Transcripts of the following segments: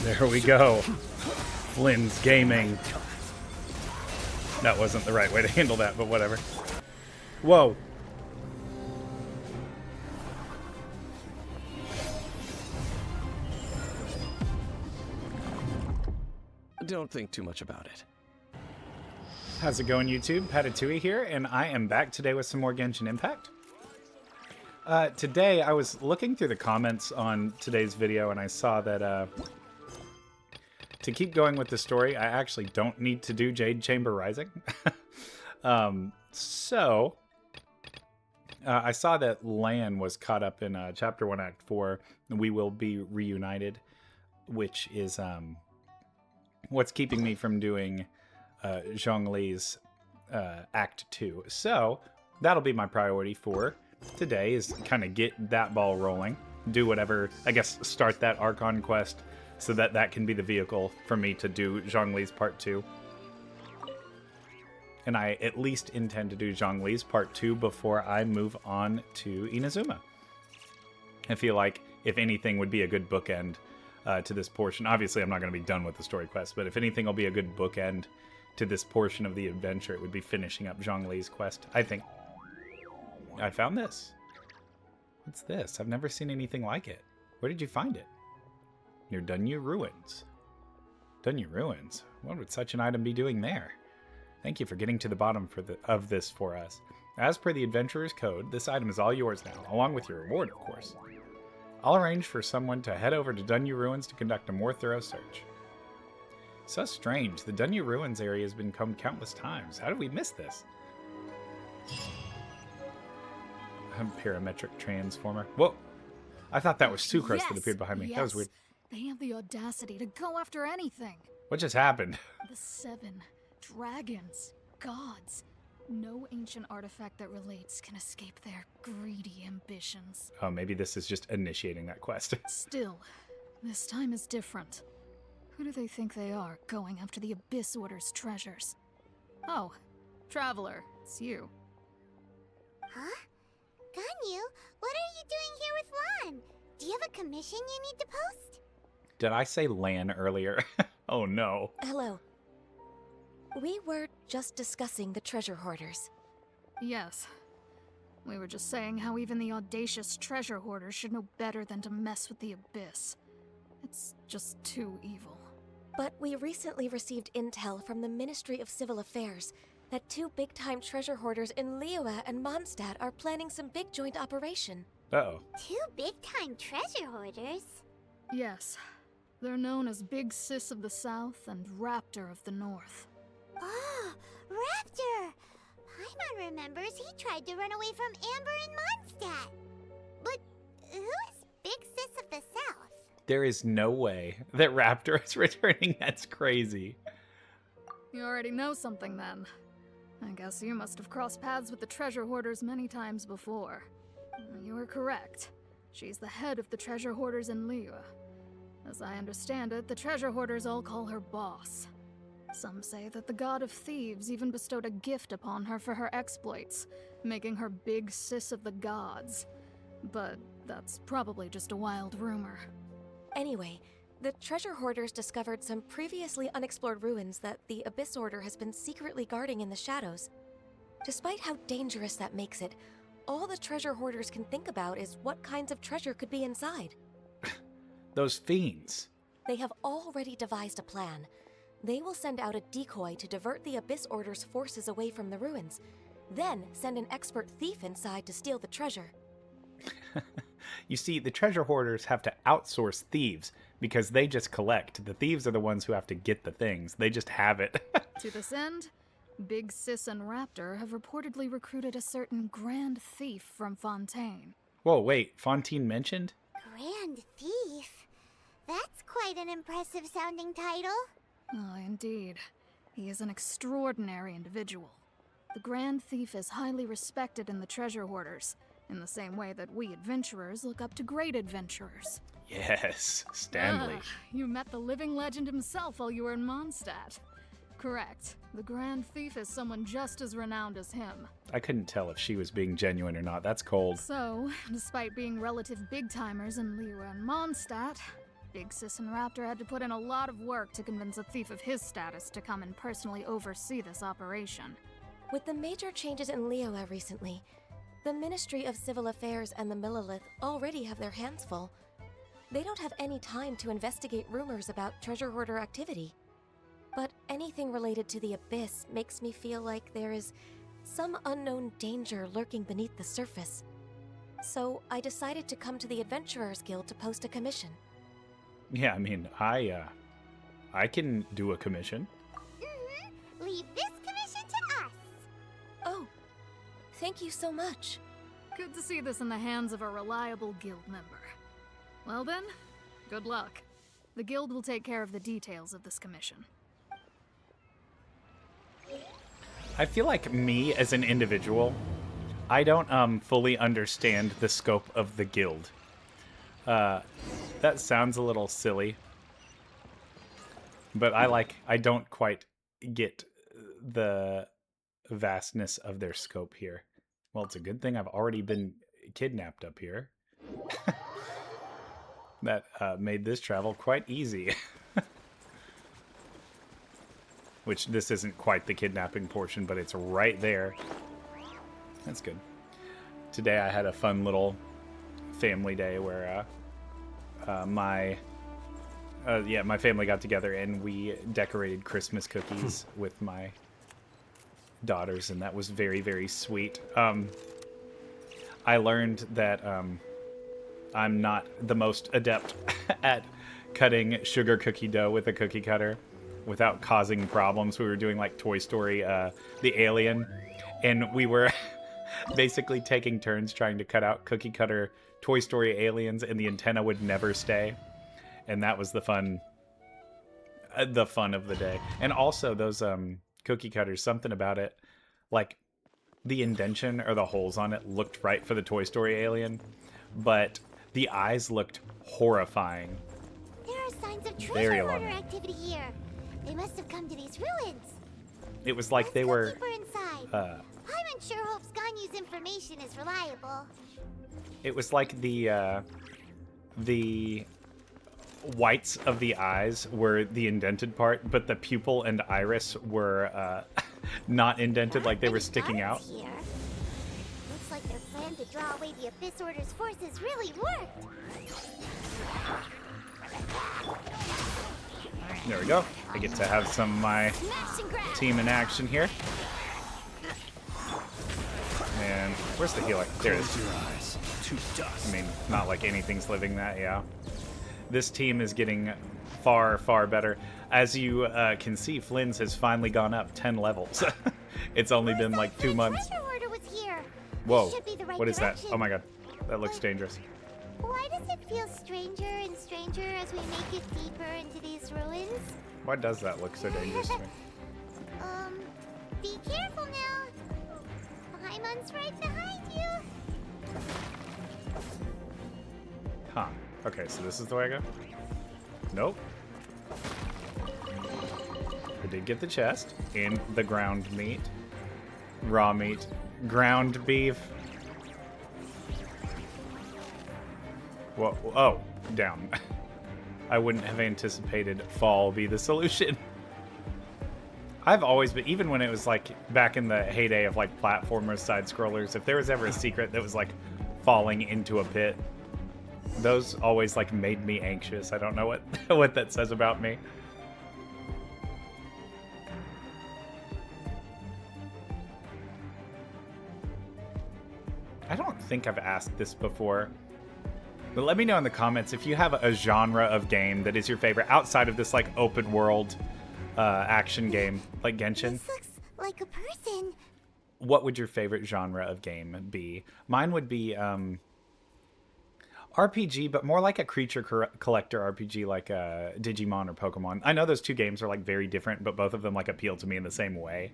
There we go. Flynn's Gaming. That wasn't the right way to handle that, but whatever. Whoa. Don't think too much about it. How's it going, YouTube? Patatui here, and I am back today with some more Genshin Impact. Today, I was looking through the comments on today's video, and I saw that to keep going with the story, I actually don't need to do Jade Chamber Rising. I saw that Lan was caught up in Chapter 1, Act 4, We Will Be Reunited, which is what's keeping me from doing Zhongli's Act 2. So that'll be my priority for today, is kind of get that ball rolling, do whatever, I guess start that Archon Quest so that that can be the vehicle for me to do Zhongli's Part 2. And I at least intend to do Zhongli's Part 2 before I move on to Inazuma. I feel like if anything would be a good bookend to this portion. Obviously, I'm not going to be done with the story quest, but if anything will be a good bookend to this portion of the adventure, it would be finishing up Zhongli's quest, I think. I found this. What's this? I've never seen anything like it. Where did you find it? Near Ganyu Ruins. Ganyu Ruins? What would such an item be doing there? Thank you for getting to the bottom of this for us. As per the Adventurer's Code, this item is all yours now, along with your reward, of course. I'll arrange for someone to head over to Ganyu Ruins to conduct a more thorough search. So strange. The Ganyu Ruins area has been combed countless times. How did we miss this? Parametric transformer. Whoa! I thought that was Sucrose that appeared behind me. That was weird. They have the audacity to go after anything. What just happened? The 7 dragons, gods. No ancient artifact that relates can escape their greedy ambitions. Oh, maybe this is just initiating that quest. Still, this time is different. Who do they think they are, going after the Abyss Order's treasures? Oh, Traveler, it's you. Huh? Ganyu, what are you doing here with Lan? Do you have a commission you need to post? Did I say Lan earlier? Oh no. Hello. We were just discussing the treasure hoarders. Yes. We were just saying how even the audacious treasure hoarders should know better than to mess with the Abyss. It's just too evil. But we recently received intel from the Ministry of Civil Affairs that 2 big-time treasure hoarders in Liyue and Mondstadt are planning some big joint operation. Uh-oh. 2 big-time treasure hoarders? Yes. They're known as Big Sis of the South and Raptor of the North. Oh, Raptor! Paimon remembers he tried to run away from Amber in Mondstadt. But who is Big Sis of the South? There is no way that Raptor is returning. That's crazy. You already know something then. I guess you must have crossed paths with the treasure hoarders many times before. You are correct. She's the head of the treasure hoarders in Liyue. As I understand it, the treasure hoarders all call her boss. Some say that the god of thieves even bestowed a gift upon her for her exploits, making her Big Sis of the gods. But that's probably just a wild rumor. Anyway, the treasure hoarders discovered some previously unexplored ruins that the Abyss Order has been secretly guarding in the shadows. Despite how dangerous that makes it, all the treasure hoarders can think about is what kinds of treasure could be inside. Those fiends. They have already devised a plan. They will send out a decoy to divert the Abyss Order's forces away from the ruins, then send an expert thief inside to steal the treasure. You see, the treasure hoarders have to outsource thieves because they just collect. The thieves are the ones who have to get the things. They just have it. To this end, Big Sis and Raptor have reportedly recruited a certain Grand Thief from Fontaine. Whoa, wait. Fontaine mentioned? Grand Thief? That's quite an impressive sounding title. Oh, indeed. He is an extraordinary individual. The Grand Thief is highly respected in the treasure hoarders, in the same way that we adventurers look up to great adventurers. Yes, Stanley. You met the living legend himself while you were in Mondstadt. Correct. The Grand Thief is someone just as renowned as him. I couldn't tell if she was being genuine or not. That's cold. So, despite being relative big-timers in Liyue and Mondstadt, Big Sis and Raptor had to put in a lot of work to convince a thief of his status to come and personally oversee this operation. With the major changes in Liyue recently, the Ministry of Civil Affairs and the Millelith already have their hands full. They don't have any time to investigate rumors about treasure hoarder activity. But anything related to the Abyss makes me feel like there is some unknown danger lurking beneath the surface. So I decided to come to the Adventurers Guild to post a commission. Yeah, I mean, I can do a commission. Mm-hmm. Leave this commission to us. Oh, thank you so much. Good to see this in the hands of a reliable guild member. Well then, good luck. The guild will take care of the details of this commission. I feel like me as an individual, I don't fully understand the scope of the guild. That sounds a little silly, but I don't quite get the vastness of their scope here. Well, it's a good thing I've already been kidnapped up here. That made this travel quite easy. Which, this isn't quite the kidnapping portion, but it's right there. That's good. Today I had a fun little family day where my family got together and we decorated Christmas cookies with my daughters, and that was very, very sweet. I learned that I'm not the most adept at cutting sugar cookie dough with a cookie cutter without causing problems. We were doing like Toy Story, the alien, and we were basically taking turns trying to cut out cookie cutter Toy Story aliens, and the antenna would never stay. And that was the fun of the day. And also those cookie cutters, something about it, like the indentation or the holes on it looked right for the Toy Story alien, but the eyes looked horrifying. There are signs of treasure hoarder activity here. They must have come to these ruins. It was like they were. Inside. Paimon sure hopes Ganyu's information is reliable. It was like the whites of the eyes were the indented part, but the pupil and iris were not indented, like they were sticking out. Here. Looks like their plan to draw away the Abyss Order's forces really worked. There we go. I get to have some of my team in action here. And where's the healer? There it is. I mean, not like anything's living that, yeah. This team is getting far, far better. As you can see, Flynn's has finally gone up 10 levels. It's only been like 2 months. Whoa, what is that? Oh my god, that looks dangerous. Why does it feel stranger and stranger as we make it deeper into these ruins? Why does that look so dangerous to me? Be careful now. Paimon's right behind you. Huh. Okay, so this is the way I go? Nope. I did get the chest in the ground meat. Raw meat. Ground beef. Whoa, oh, down. I wouldn't have anticipated fall be the solution. I've always been, even when it was like back in the heyday of like platformers, side scrollers, if there was ever a secret that was like falling into a pit, those always like made me anxious. I don't know what what that says about me. I don't think I've asked this before, but let me know in the comments if you have a genre of game that is your favorite outside of this like open world action game like Genshin. This looks like a person. What would your favorite genre of game be? Mine would be RPG, but more like a creature collector RPG, like Digimon or Pokemon. I know those two games are like very different, but both of them like appeal to me in the same way.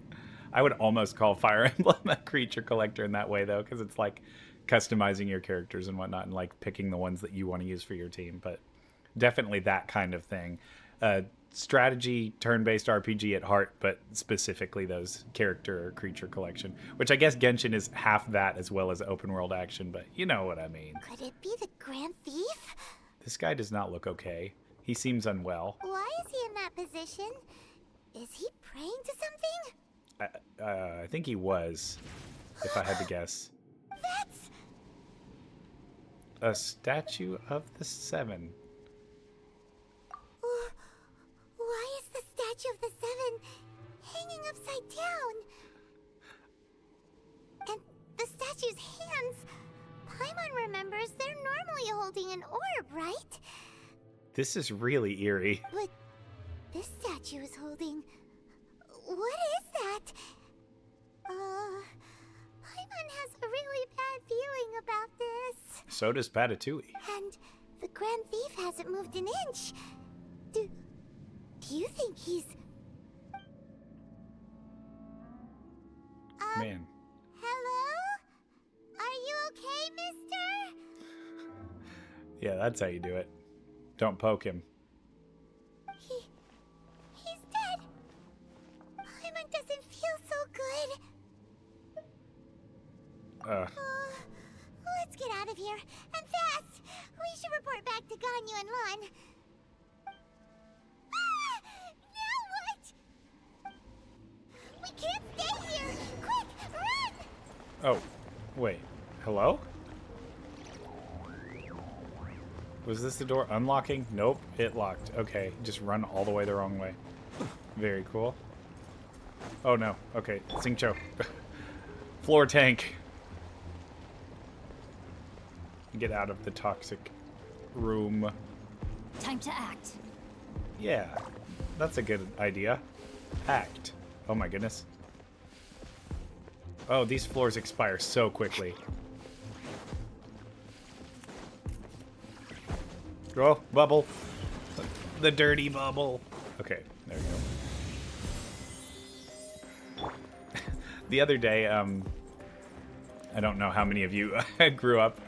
I would almost call Fire Emblem a creature collector in that way, though, because it's like customizing your characters and whatnot, and like picking the ones that you want to use for your team. But definitely that kind of thing. Strategy, turn-based RPG at heart, but specifically those character or creature collection, which I guess Genshin is half that as well as open world action, but you know what I mean. Could it be the Grand Thief? This guy does not look okay. He seems unwell. Why is he in that position? Is he praying to something? I think he was, if I had to guess. That's... A statue of the Seven. Why is the statue of the Seven hanging upside down? And the statue's hands... Paimon remembers they're normally holding an orb, right? This is really eerie. But this statue is holding... What is that? Paimon has a really bad feeling about this. So does Patatouille. And the Grand Thief hasn't moved an inch. Do you think he's... Man. Hello? Are you okay, mister? Yeah, that's how you do it. Don't poke him. He's dead. Paimon doesn't feel so good. Let's get out of here. And fast. We should report back to Ganyu and Lon. Now what? We can't stay here. Quick, run! Oh, wait. Hello? Was this the door unlocking? Nope, it locked. Okay, just run all the way the wrong way. Very cool. Oh no. Okay, Xingqiu. Floor tank. Get out of the toxic room. Time to act. Yeah, that's a good idea. Act. Oh my goodness. Oh, these floors expire so quickly. Oh, bubble. The dirty bubble. Okay, there we go. The other day, I don't know how many of you grew up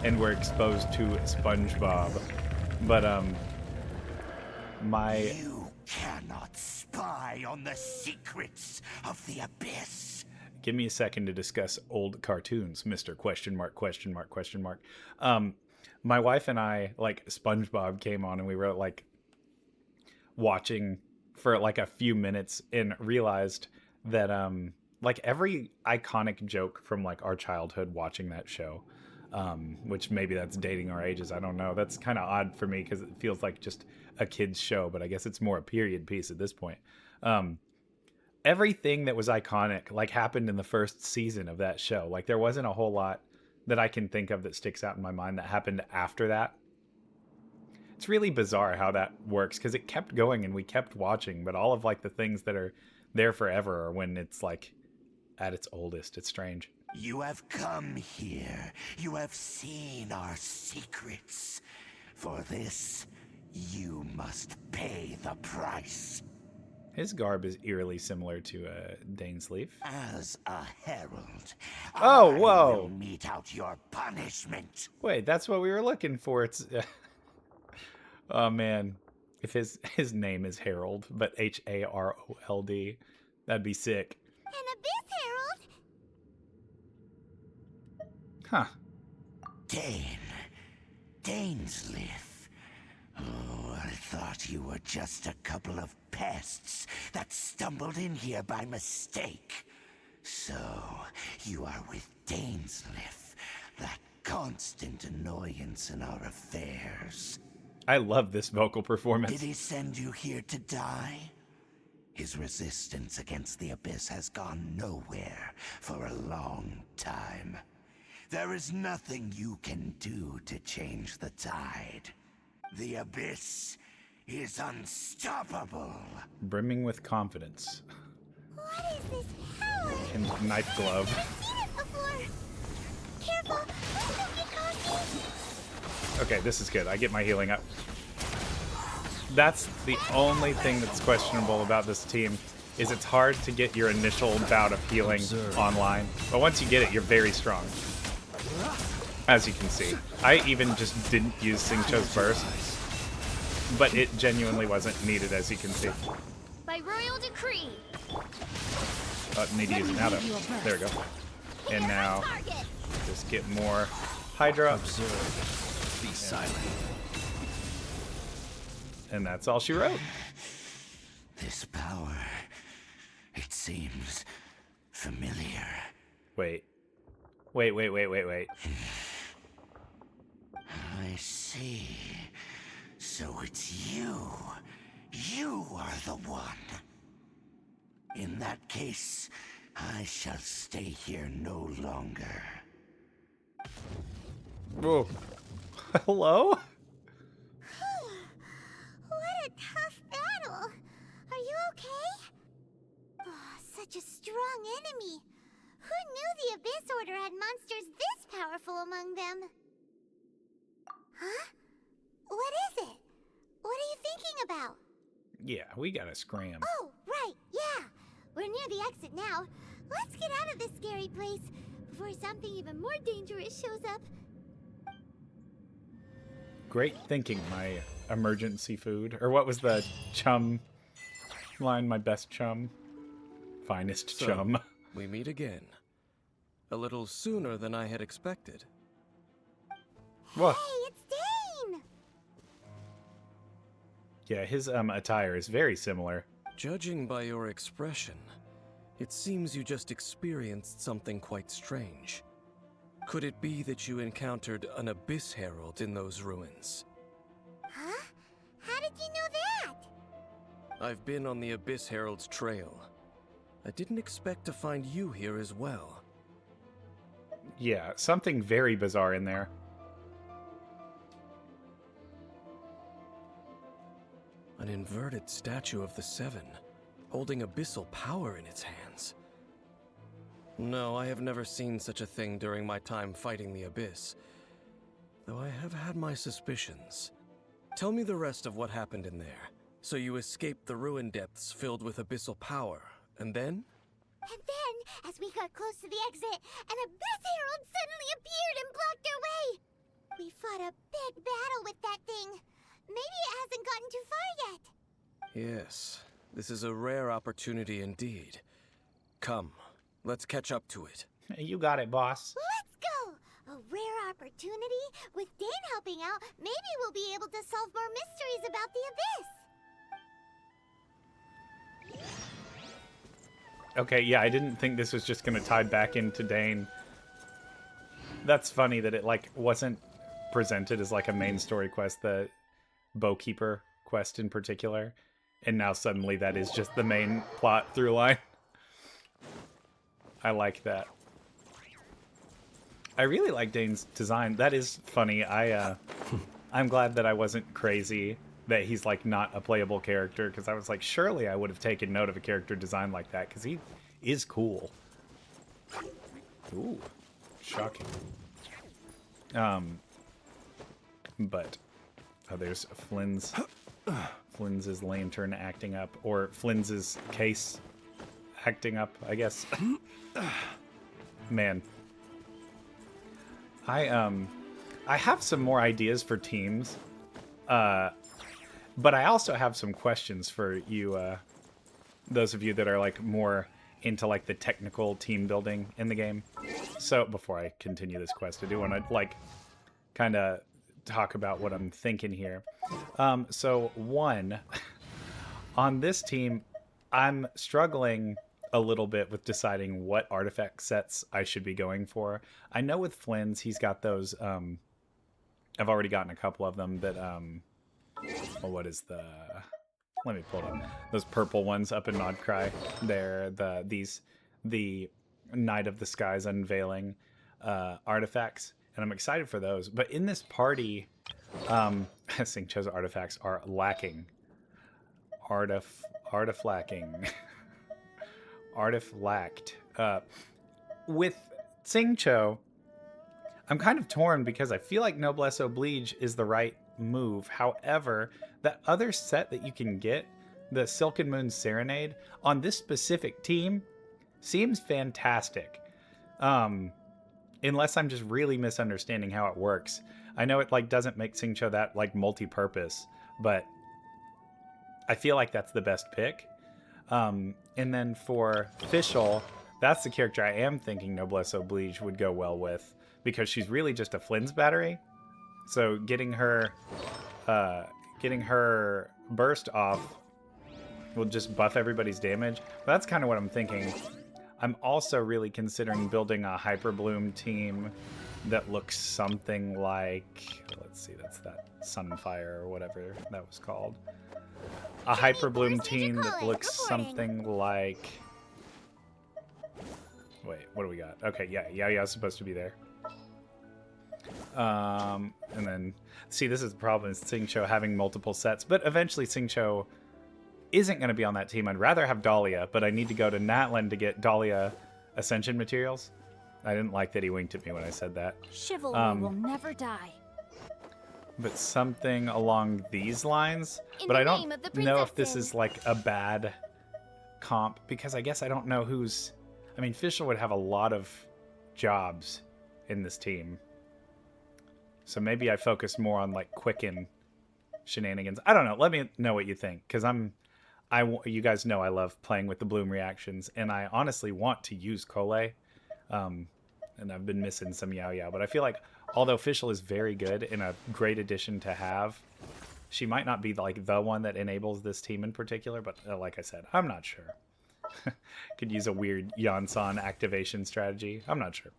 and were exposed to SpongeBob, but You cannot spy on the secrets of the Abyss. Give me a second to discuss old cartoons, Mr. Question mark, question mark, question mark. My wife and I, like, SpongeBob came on and we were, like, watching for, like, a few minutes and realized that, like, every iconic joke from, like, our childhood watching that show, which maybe that's dating our ages, I don't know. That's kind of odd for me because it feels like just a kid's show, but I guess it's more a period piece at this point. Everything that was iconic, like, happened in the first season of that show. Like, there wasn't a whole lot that I can think of that sticks out in my mind that happened after that. It's really bizarre how that works because it kept going and we kept watching, but all of, like, the things that are there forever are when it's, like, at its oldest. It's strange. You have come here. You have seen our secrets. For this, you must pay the price. His garb is eerily similar to Dainsleif. As a herald, Oh, I whoa. will mete out your punishment. Wait, that's what we were looking for. It's oh man, if his name is Herald, but Harold, that'd be sick. An Abyss Herald? Huh. Dainsleif. Oh, I thought you were just a couple of pests that stumbled in here by mistake. So, you are with Dainsleif, that constant annoyance in our affairs. I love this vocal Did performance. he send you here to die? His resistance against the Abyss has gone nowhere for a long time. There is nothing you can do to change the tide. The Abyss is unstoppable. Brimming with confidence. What is this power? And knife glove. I've seen it before. Careful, please don't get cocky. Okay, this is good. I get my healing up. That's the only thing that's questionable about this team, is it's hard to get your initial bout of healing online. But once you get it, you're very strong. As you can see. I even just didn't use Xingqiu's burst, but it genuinely wasn't needed, as you can see. By royal decree. Need to use it now, though. There we go. And now, just get more Hydra. Observe. Be silent. And that's all she wrote. This power, it seems familiar. Wait. I see. So it's you. You are the one. In that case, I shall stay here no longer. Whoa. Hello? What a tough battle. Are you okay? Oh, such a strong enemy. Who knew the Abyss Order had monsters this powerful among them? Huh? What is it? What are you thinking about? Yeah, we gotta scram. Oh, right, yeah. We're near the exit now. Let's get out of this scary place before something even more dangerous shows up. Great thinking, my emergency food. Or what was the chum line? My best chum? Finest So, chum. We meet again. A little sooner than I had expected. Whoa. Hey, it's Dane! Yeah, his attire is very similar. Judging by your expression, it seems you just experienced something quite strange. Could it be that you encountered an Abyss Herald in those ruins? Huh? How did you know that? I've been on the Abyss Herald's trail. I didn't expect to find you here as well. Yeah, something very bizarre in there. An inverted statue of the Seven, holding abyssal power in its hands. No, I have never seen such a thing during my time fighting the Abyss, though I have had my suspicions. Tell me the rest of what happened in there. So you escaped the ruin depths filled with abyssal power, and then? And then, as we got close to the exit, an Abyss Herald suddenly appeared and blocked our way! We fought a big battle with that thing. Maybe it hasn't gotten too far yet. Yes, this is a rare opportunity indeed. Come, let's catch up to it. You got it, boss. Let's go! A rare opportunity? With Dane helping out, maybe we'll be able to solve more mysteries about the Abyss. Okay, yeah, I didn't think this was just gonna tie back into Dane. That's funny that it, like, wasn't presented as, like, a main story quest, the Bowkeeper quest in particular. And now suddenly that is just the main plot through line. I like that. I really like Dane's design. That is funny. I'm glad that I wasn't crazy that he's like not a playable character, because I was like, surely I would have taken note of a character design like that, because he is cool. Ooh, shocking. But there's Flynn's lantern acting up, or Flynn's case acting up, I guess. Man, I have some more ideas for teams, but I also have some questions for you, those of you that are like more into like the technical team building in the game. So before I continue this quest, I do want to like kind of talk about what I'm thinking here. So one, on this team, I'm struggling a little bit with deciding what artifact sets I should be going for. I know with Flynn's, he's got those, I've already gotten a couple of them that, well, what is the, let me pull it up. Those purple ones up in Nodcry. They're the Night of the Skies Unveiling artifacts, and I'm excited for those. But in this party, Xingqiu's artifacts are lacking. Artiflacking. Artiflacked. With Xingqiu, I'm kind of torn because I feel like Noblesse Oblige is the right move. However, that other set that you can get, the Silken Moon Serenade, on this specific team seems fantastic. Unless I'm just really misunderstanding how it works. I know it like doesn't make Xingqiu that like multi-purpose, but I feel like that's the best pick. And then for Fischl, that's the character I am thinking Noblesse Oblige would go well with, because she's really just a Flynn's battery. So getting her getting her burst off will just buff everybody's damage. But that's kind of what I'm thinking. I'm also really considering building a Hyper Bloom team that looks something like, let's see, that's that Sunfire or whatever that was called. A Hyper Bloom team that looks something like, wait, what do we got? Okay, yeah, Yaoya's supposed to be there. And then, see, this is the problem, is Xingqiu having multiple sets, but eventually Xingqiu isn't going to be on that team. I'd rather have Dahlia, but I need to go to Natlan to get Dahlia Ascension materials. I didn't like that he winked at me when I said that. Chivalry will never die. But something along these lines. But I don't know if this is like a bad comp, because I guess I don't know who's... I mean, Fischl would have a lot of jobs in this team. So maybe I focus more on like Quicken shenanigans. I don't know. Let me know what you think, because you guys know I love playing with the Bloom reactions, and I honestly want to use Kole. And I've been missing some Yao, but I feel like although Fischl is very good and a great addition to have, she might not be like the one that enables this team in particular, but like I said, I'm not sure. Could use a weird Yansan activation strategy. I'm not sure.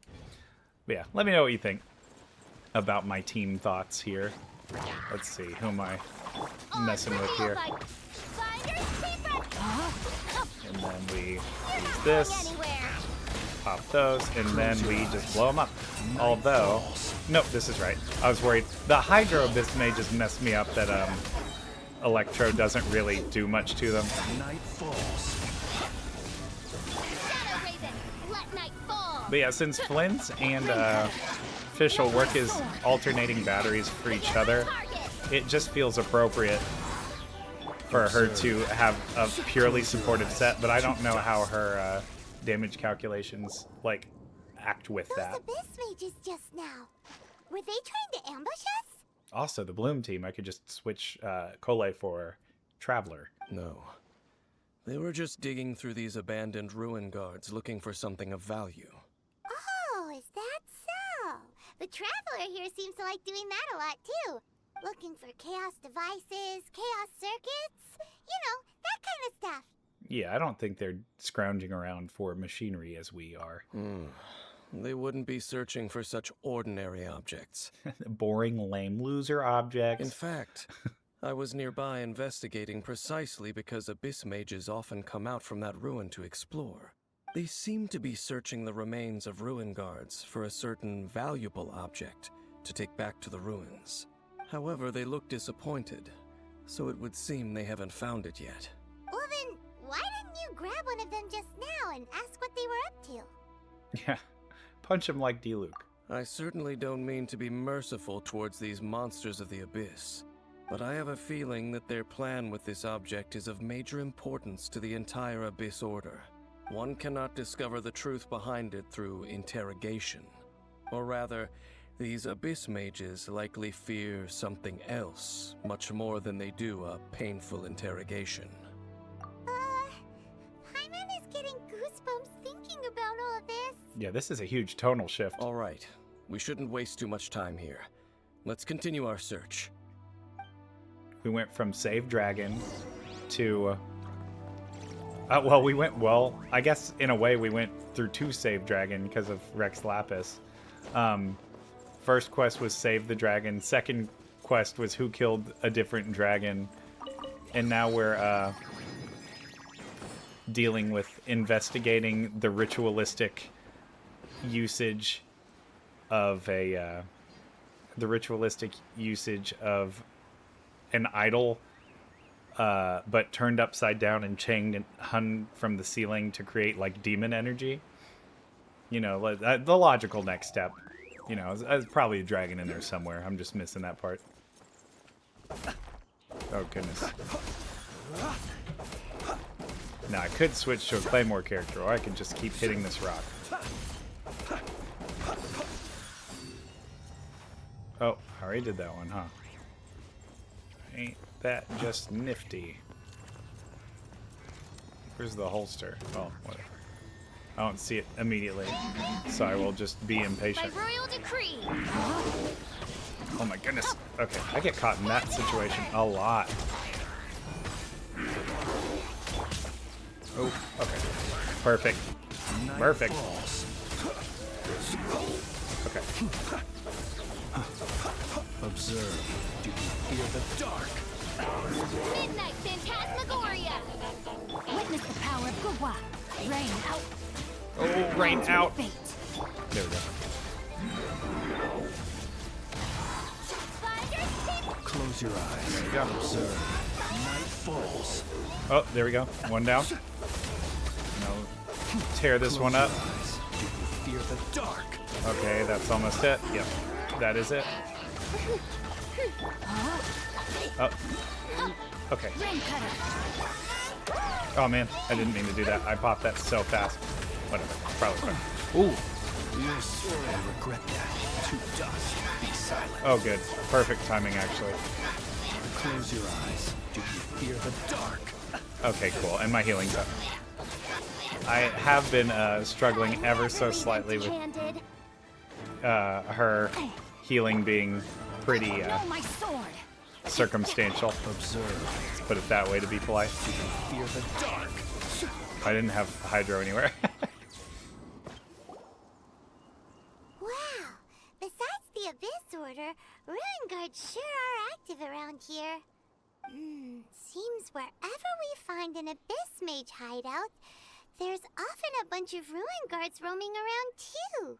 But yeah, let me know what you think about my team thoughts here. Let's see, who am I messing with here? And then we use this, pop those, and then we just blow them up. Although, nope, this is right. I was worried. The Hydro Abyss may just mess me up that Electro doesn't really do much to them. But yeah, since Flint's and Fischl work as alternating batteries for each other, it just feels appropriate for her to have a purely supportive set, but I don't know how her damage calculations like act with that. Those Abyss mages just now. Were they trying to ambush us? Also, the Bloom team, I could just switch Kole for Traveler. No. They were just digging through these abandoned ruin guards looking for something of value. Oh, is that so? The Traveler here seems to like doing that a lot too. Looking for chaos devices, chaos circuits, you know, that kind of stuff. Yeah, I don't think they're scrounging around for machinery as we are. They wouldn't be searching for such ordinary objects. Boring, lame loser objects. In fact, I was nearby investigating precisely because Abyss mages often come out from that ruin to explore. They seem to be searching the remains of ruin guards for a certain valuable object to take back to the ruins. However, they look disappointed, so it would seem they haven't found it yet. Well then, why didn't you grab one of them just now and ask what they were up to? Yeah, punch him like D-Luke. I certainly don't mean to be merciful towards these monsters of the Abyss, but I have a feeling that their plan with this object is of major importance to the entire Abyss Order. One cannot discover the truth behind it through interrogation. Or rather, these Abyss mages likely fear something else, much more than they do a painful interrogation. Paimon is getting goosebumps thinking about all of this. Yeah, this is a huge tonal shift. All right, we shouldn't waste too much time here. Let's continue our search. We went from Save Dragon to... I guess in a way we went through to Save Dragon because of Rex Lapis. First quest was Save the Dragon. Second quest was Who Killed a Different Dragon. And now we're dealing with investigating the ritualistic usage of an idol, but turned upside down and chained and hung from the ceiling to create like demon energy. You know, the logical next step. You know, there's probably a dragon in there somewhere. I'm just missing that part. Oh, goodness. Now, I could switch to a Claymore character, or I could just keep hitting this rock. Oh, I already did that one, huh? Ain't that just nifty? Where's the holster? Oh, whatever. I don't see it immediately, so I will just be impatient. By royal decree. Oh my goodness. Okay, I get caught in that situation a lot. Oh, okay. Perfect. Perfect. Okay. Observe. Do you fear the dark? Midnight Phantasmagoria! Witness the power of Gwa. Rain out. Oh, rain out. Fate. There we go. Close your eyes. There we go. Observe. Night falls. Oh, there we go. One down. No. Tear this one up. Do you fear the dark? Okay, that's almost it. Yep. That is it. Oh. Okay. Rain cutter. Oh man, I didn't mean to do that. I popped that so fast. Whatever. Probably fine. Ooh. You'll sorely regret that. To dust. Be silent. Oh, good. Perfect timing, actually. Close your eyes. Do you fear the dark? Okay, cool. And my healing's up. I have been struggling ever so slightly with her healing being pretty No, my sword. circumstantial. Observe. Let's put it that way to be polite. Do you fear the dark? I didn't have Hydro anywhere. Wow! Besides the Abyss Order, Ruin Guards sure are active around here. Seems wherever we find an Abyss Mage hideout, there's often a bunch of Ruin Guards roaming around too.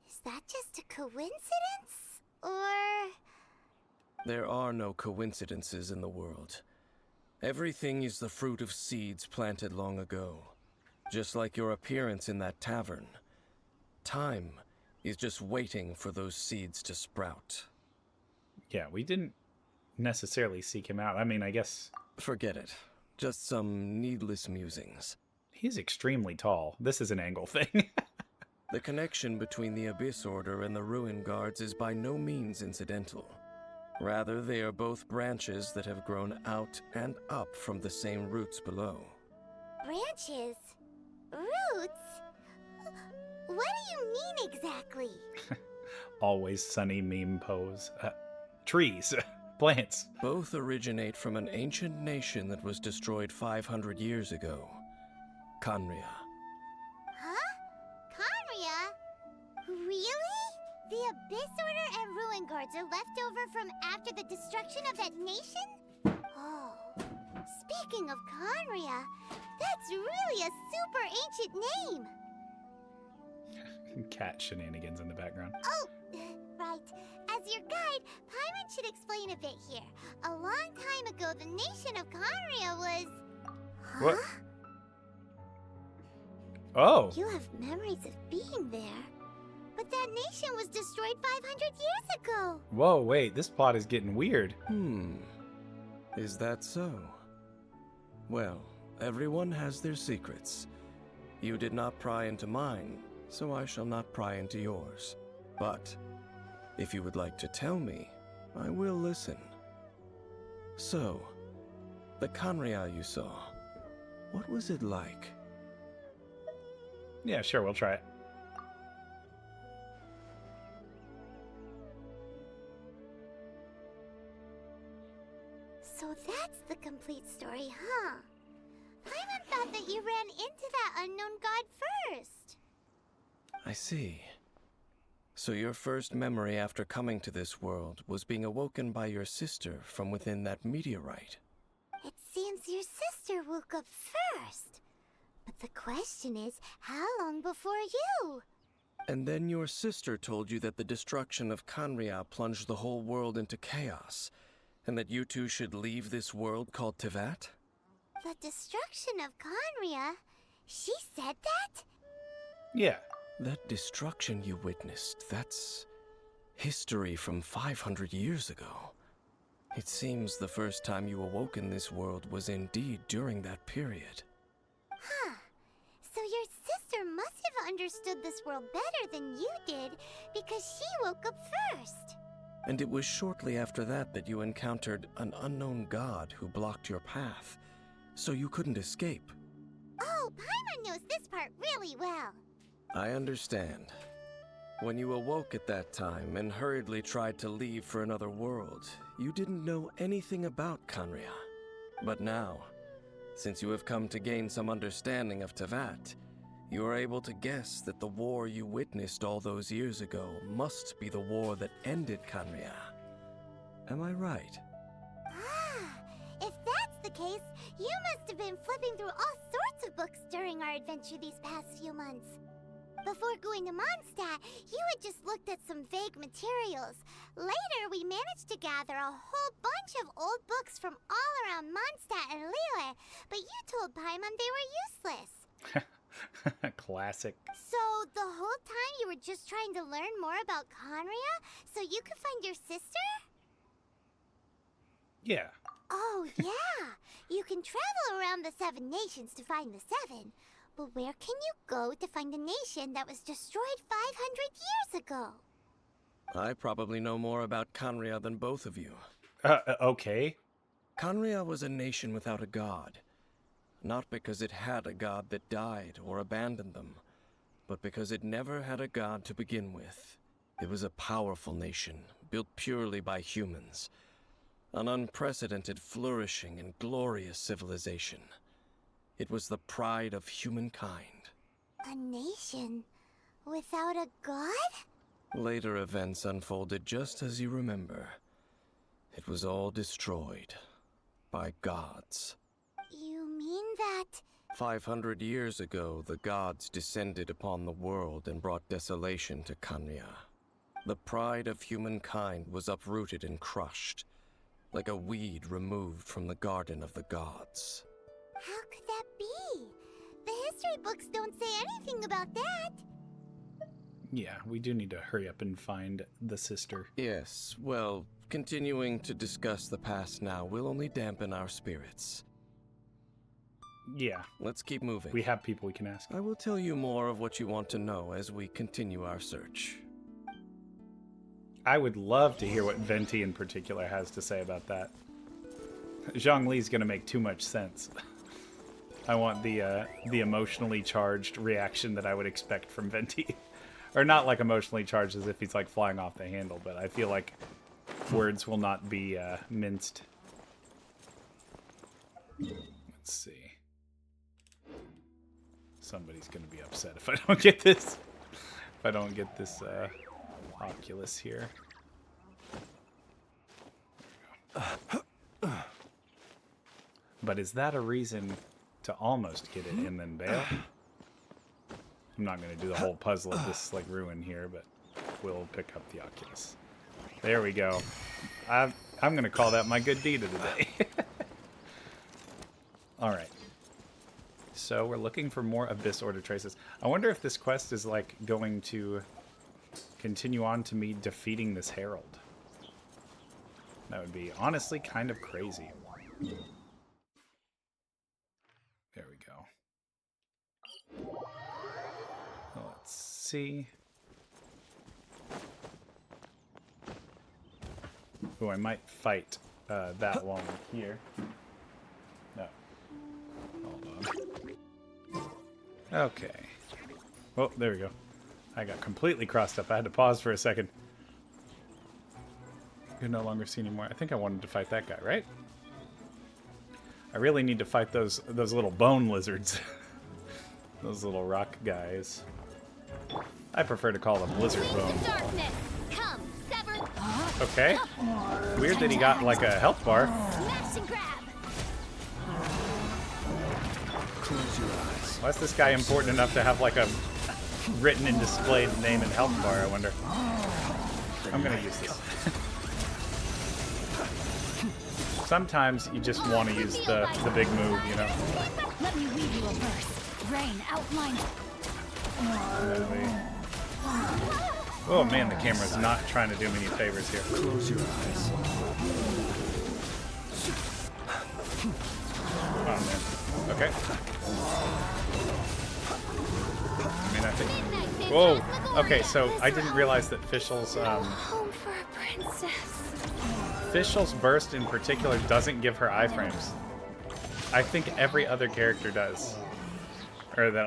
Is that just a coincidence? Or... There are no coincidences in the world. Everything is the fruit of seeds planted long ago. Just like your appearance in that tavern. Time is just waiting for those seeds to sprout. Yeah, we didn't necessarily seek him out. I mean, I guess Forget it. Just some needless musings. he's extremely tall. This is an angle thing. The connection between the Abyss Order and the Ruin Guards is by no means incidental. Rather, they are both branches that have grown out and up from the same roots below. branches? Roots? What do you mean exactly? Always sunny meme pose. Trees. Plants. Both originate from an ancient nation that was destroyed 500 years ago. Khaenri'ah. Huh? Khaenri'ah? Really? The Abyss Order and Ruin Guards are left over from after the destruction of that nation? Oh. Speaking of Khaenri'ah, that's really a super ancient name. Cat shenanigans in the background. Oh, right. As your guide, Paimon should explain a bit here. A long time ago, the nation of Khaenri'ah was... Huh? What? Oh. You have memories of being there. But that nation was destroyed 500 years ago. Whoa, wait. This plot is getting weird. Is that so? Well, everyone has their secrets. You did not pry into mine, so I shall not pry into yours. But if you would like to tell me, I will listen. So, the Khaenri'ah you saw, what was it like? Yeah, sure. We'll try it. So that's the complete story, huh? Paimon thought that you ran into that unknown god first. I see. So your first memory after coming to this world was being awoken by your sister from within that meteorite. It seems your sister woke up first. But the question is, how long before you? And then your sister told you that the destruction of Khaenri'ah plunged the whole world into chaos, and that you two should leave this world called Teyvat? The destruction of Khaenri'ah? She said that? Yeah. That destruction you witnessed, that's history from 500 years ago. It seems the first time you awoke in this world was indeed during that period. Huh. So your sister must have understood this world better than you did, because she woke up first. And it was shortly after that that you encountered an unknown god who blocked your path, so you couldn't escape. Oh, Paimon knows this part really well. I understand. When you awoke at that time and hurriedly tried to leave for another world, you didn't know anything about Khaenri'ah. But now, since you have come to gain some understanding of Teyvat, you are able to guess that the war you witnessed all those years ago must be the war that ended Khaenri'ah. Am I right? Ah, if that's the case, you must have been flipping through all sorts of books during our adventure these past few months. Before going to Mondstadt, you had just looked at some vague materials. Later, we managed to gather a whole bunch of old books from all around Mondstadt and Liyue, but you told Paimon they were useless. Classic. So, the whole time you were just trying to learn more about Khaenri'ah so you could find your sister? Yeah. Oh, yeah. You can travel around the 7 nations to find the 7. But where can you go to find a nation that was destroyed 500 years ago? I probably know more about Khaenri'ah than both of you. Okay. Khaenri'ah was a nation without a god. Not because it had a god that died or abandoned them, but because it never had a god to begin with. It was a powerful nation, built purely by humans. An unprecedented, flourishing, and glorious civilization. It was the pride of humankind. A nation without a god? Later events unfolded just as you remember. It was all destroyed by gods. You mean that... 500 years ago, the gods descended upon the world and brought desolation to Khaenri'ah. The pride of humankind was uprooted and crushed, like a weed removed from the garden of the gods. How could that be? The history books don't say anything about that. Yeah, we do need to hurry up and find the sister. Yes, well, continuing to discuss the past now will only dampen our spirits. Yeah. Let's keep moving. We have people we can ask. I will tell you more of what you want to know as we continue our search. I would love to hear what Venti in particular has to say about that. Zhongli's gonna make too much sense. I want the emotionally charged reaction that I would expect from Venti. Or not like emotionally charged as if he's like flying off the handle, but I feel like words will not be minced. Let's see. Somebody's gonna be upset if I don't get this. If I don't get this Oculus here. But is that a reason to almost get it and then bail? I'm not going to do the whole puzzle of this like ruin here, but we'll pick up the Oculus. There we go. I'm going to call that my good deed of the day. All right. So we're looking for more Abyss Order traces. I wonder if this quest is like going to continue on to me defeating this Herald. That would be honestly kind of crazy. There we go. Let's see. Oh, I might fight that one here. No. Hold on. Okay. Oh, there we go. I got completely crossed up. I had to pause for a second. You can no longer see anymore. I think I wanted to fight that guy, right? I really need to fight those little bone lizards. Those little rock guys. I prefer to call them lizard bone. Come, sever. Okay. Weird that he got like a health bar. Smash and grab. Close your eyes. Why is this guy important enough to have like a written and displayed name and health bar, I wonder? I'm gonna use this. Sometimes you just want to use the big move, you know? Let me read you a verse. Rain outlined. Oh man, the camera's not trying to do me any favors here. Close your eyes. Oh man. Okay. I mean, I think... Whoa! Okay, so I didn't realize that Fischl's, Home for a princess. Fischl's burst in particular doesn't give her iframes. I think every other character does. Or that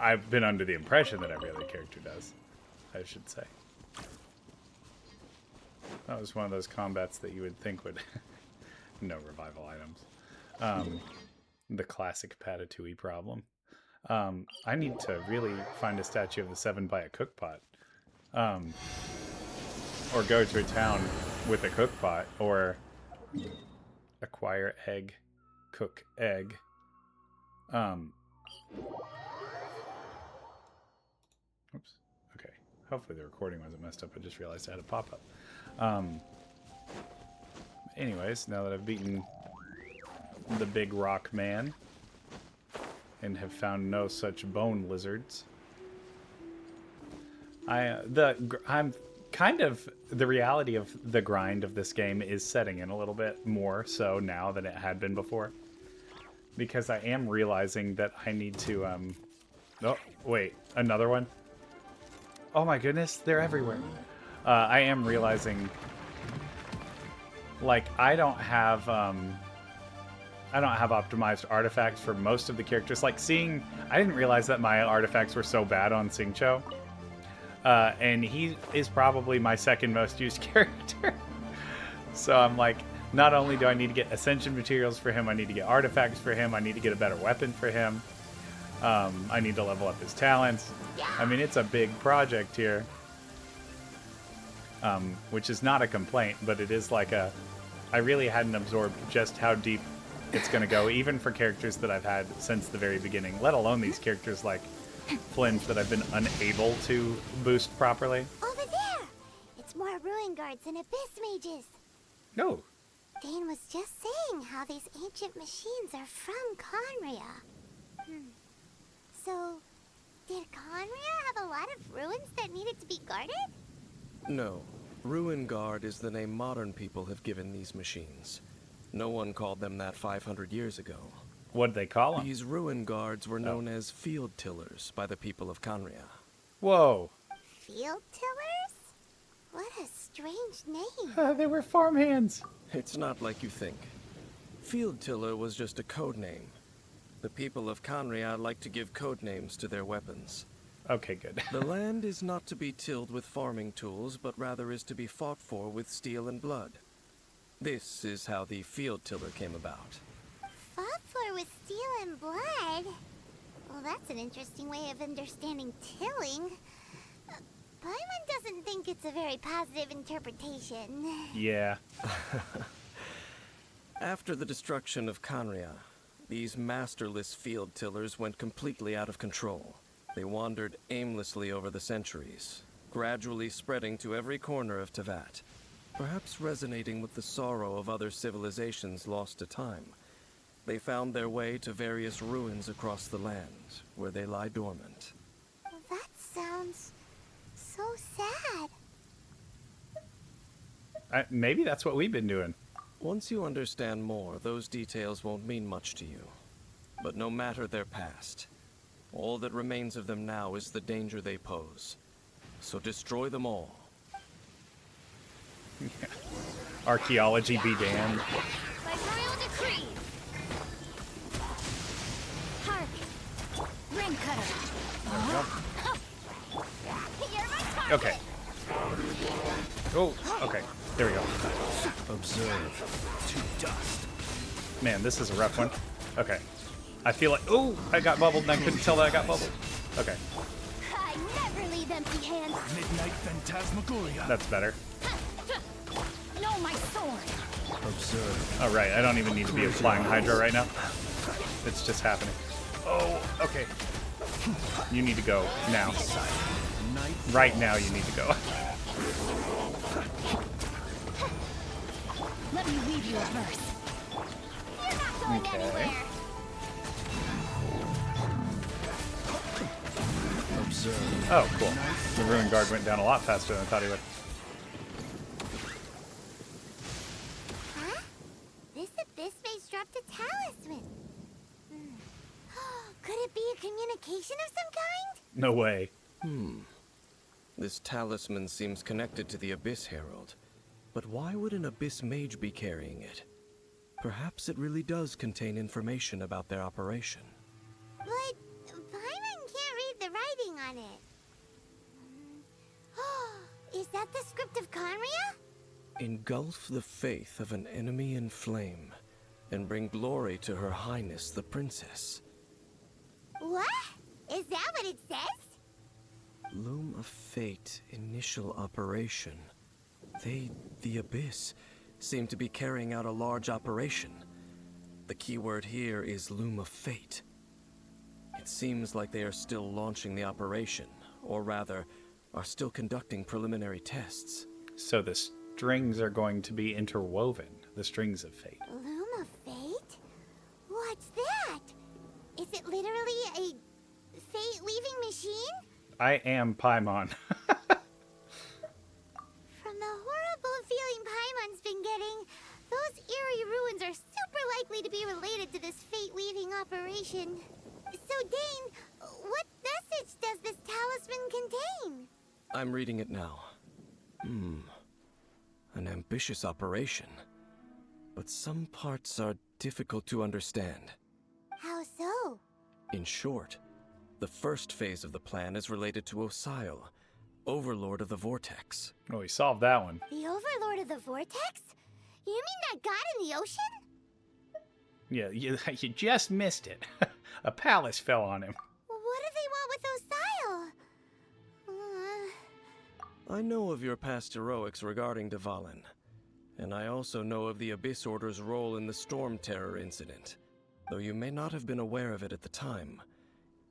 I've been under the impression that every other character does. I should say. That was one of those combats that you would think would... no revival items. The classic Patatouille problem. I need to really find a statue of the Seven by a cookpot. Or go to a town with a cookpot, or acquire egg, cook egg. Oops. Okay. Hopefully the recording wasn't messed up. I just realized I had a pop-up. Anyways, now that I've beaten the big rock man and have found no such bone lizards, I'm kind of, the reality of the grind of this game is setting in a little bit more so now than it had been before, because I am realizing that I need to oh wait, another one. Oh my goodness, they're everywhere. I am realizing, like, I don't have optimized artifacts for most of the characters. Like, I didn't realize that my artifacts were so bad on Xingqiu. And he is probably my second most used character. So I'm like, not only do I need to get ascension materials for him, I need to get artifacts for him, I need to get a better weapon for him. I need to level up his talents. I mean, it's a big project here. Which is not a complaint, but it is like I really hadn't absorbed just how deep it's going to go, even for characters that I've had since the very beginning, let alone these characters like Flinch that I've been unable to boost properly. Over there! It's more ruin guards and abyss mages. No. Dane was just saying how these ancient machines are from Khaenri'ah. So, did Khaenri'ah have a lot of ruins that needed to be guarded? No. Ruin Guard is the name modern people have given these machines. No one called them that 500 years ago. What'd they call them? These Ruin Guards were known as field tillers by the people of Khaenri'ah. Whoa. Field tillers? What a strange name. They were farmhands. It's not like you think. Field tiller was just a code name. The people of Khaenri'ah like to give code names to their weapons. Okay, good. The land is not to be tilled with farming tools, but rather is to be fought for with steel and blood. This is how the field tiller came about. Fought for with steel and blood? Well, that's an interesting way of understanding tilling. Paimon doesn't think it's a very positive interpretation. Yeah. After the destruction of Khaenri'ah, these masterless field tillers went completely out of control. They wandered aimlessly over the centuries, gradually spreading to every corner of Teyvat, perhaps resonating with the sorrow of other civilizations lost to time. They found their way to various ruins across the land, where they lie dormant. That sounds so sad. Maybe that's what we've been doing. Once you understand more, those details won't mean much to you. But no matter their past, all that remains of them now is the danger they pose. So destroy them all. Archaeology be damned. By royal decree. Hark! Ring cutter. You're my target! Okay. Oh, okay. There we go. Observe. To dust. Man, this is a rough one. Okay. I feel like... Oh, I got bubbled and I couldn't tell that I got bubbled. Okay. I never leave empty hands. Midnight Phantasmagoria. That's better. Know my sword. Observe. All right, I don't even need to be applying Hydra right now. It's just happening. Oh, okay. You need to go now. Right now you need to go. Let me weave you a verse. You're not going anywhere! Observe. Oh, cool. The Ruin Guard went down a lot faster than I thought he would. Huh? This abyss face dropped a talisman. Could it be a communication of some kind? No way. This talisman seems connected to the Abyss Herald. But why would an Abyss mage be carrying it? Perhaps it really does contain information about their operation. But Paimon can't read the writing on it. Is that the script of Khaenri'ah? Engulf the faith of an enemy in flame, and bring glory to Her Highness the Princess. What? Is that what it says? Loom of Fate initial operation. They, the Abyss, seem to be carrying out a large operation. The keyword here is Loom of Fate. It seems like they are still launching the operation, or rather, are still conducting preliminary tests. So the strings are going to be interwoven, the strings of fate. Loom of Fate? What's that? Is it literally a fate-weaving machine? I am Paimon. From the horrible feeling Paimon's been getting, those eerie ruins are super likely to be related to this fate-weaving operation. So, Dane, what message does this talisman contain? I'm reading it now. An ambitious operation. But some parts are difficult to understand. How so? In short, the first phase of the plan is related to Osile, Overlord of the Vortex. Oh, we solved that one. The Overlord of the Vortex? You mean that god in the ocean? Yeah, you just missed it. A palace fell on him. What do they want with Osile? I know of your past heroics regarding Dvalin, and I also know of the Abyss Order's role in the Storm Terror incident. Though you may not have been aware of it at the time,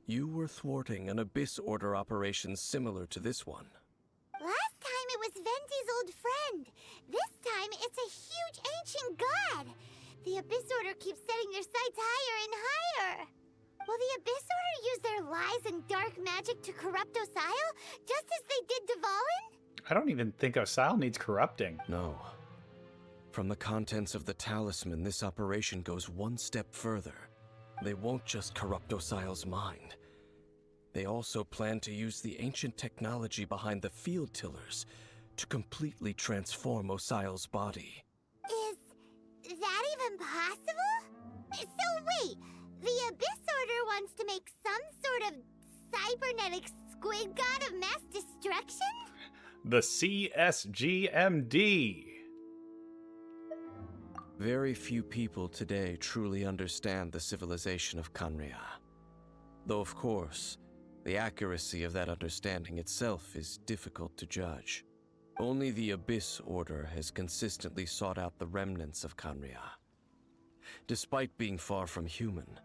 you were thwarting an Abyss Order operation similar to this one. Last time it was Venti's old friend. This time it's a huge ancient god. The Abyss Order keeps setting their sights higher and higher. Will the Abyss Order use their lies and dark magic to corrupt Osile, just as they did Dvalin? I don't even think Osile needs corrupting. No. From the contents of the Talisman, this operation goes one step further. They won't just corrupt Osile's mind. They also plan to use the ancient technology behind the field tillers to completely transform Osile's body. Is that even possible? So wait, the Abyss Order wants to make some sort of cybernetic squid god of mass destruction? The CSGMD. Very few people today truly understand the civilization of Khaenri'ah. Though, of course, the accuracy of that understanding itself is difficult to judge. Only the Abyss Order has consistently sought out the remnants of Khaenri'ah. Despite being far from human,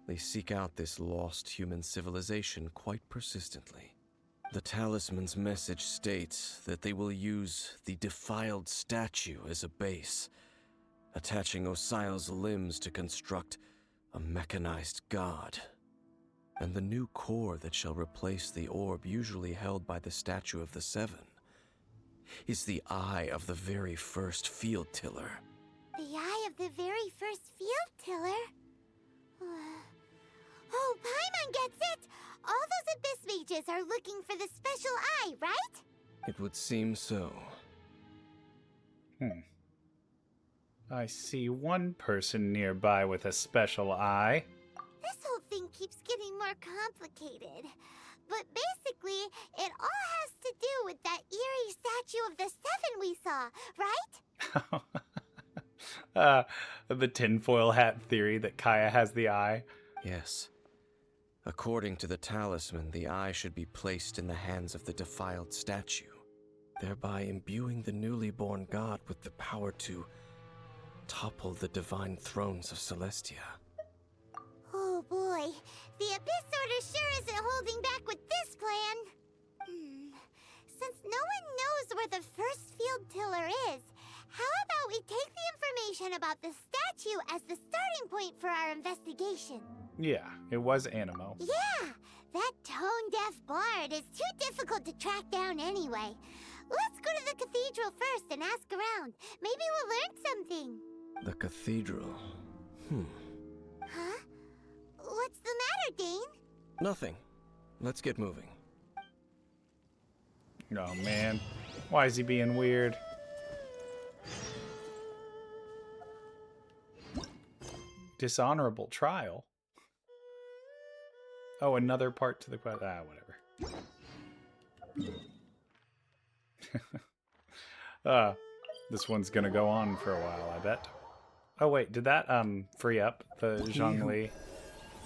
they seek out this lost human civilization quite persistently. The Talisman's message states that they will use the defiled statue as a base, attaching Osile's limbs to construct a mechanized god. And the new core that shall replace the orb usually held by the Statue of the Seven is the eye of the very first field tiller. The eye of the very first field tiller? Oh, Paimon gets it! All those Abyss mages are looking for the special eye, right? It would seem so. I see one person nearby with a special eye. This whole thing keeps getting more complicated. But basically, it all has to do with that eerie statue of the Seven we saw, right? The tinfoil hat theory that Kaya has the eye. Yes. According to the Talisman, the eye should be placed in the hands of the defiled statue, thereby imbuing the newly born god with the power to topple the divine thrones of Celestia. Oh boy, the Abyss Order sure isn't holding back with this plan. Since no one knows where the first field tiller is, how about we take the information about the statue as the starting point for our investigation? Yeah, it was Animo. Yeah, that tone-deaf bard is too difficult to track down anyway. Let's go to the cathedral first and ask around. Maybe we'll learn something. The cathedral. Huh? What's the matter, Dane? Nothing. Let's get moving. Oh man, why is he being weird? Dishonorable trial? Oh, another part to the quest. Whatever. This one's gonna go on for a while, I bet. Oh wait, did that free up the Zhongli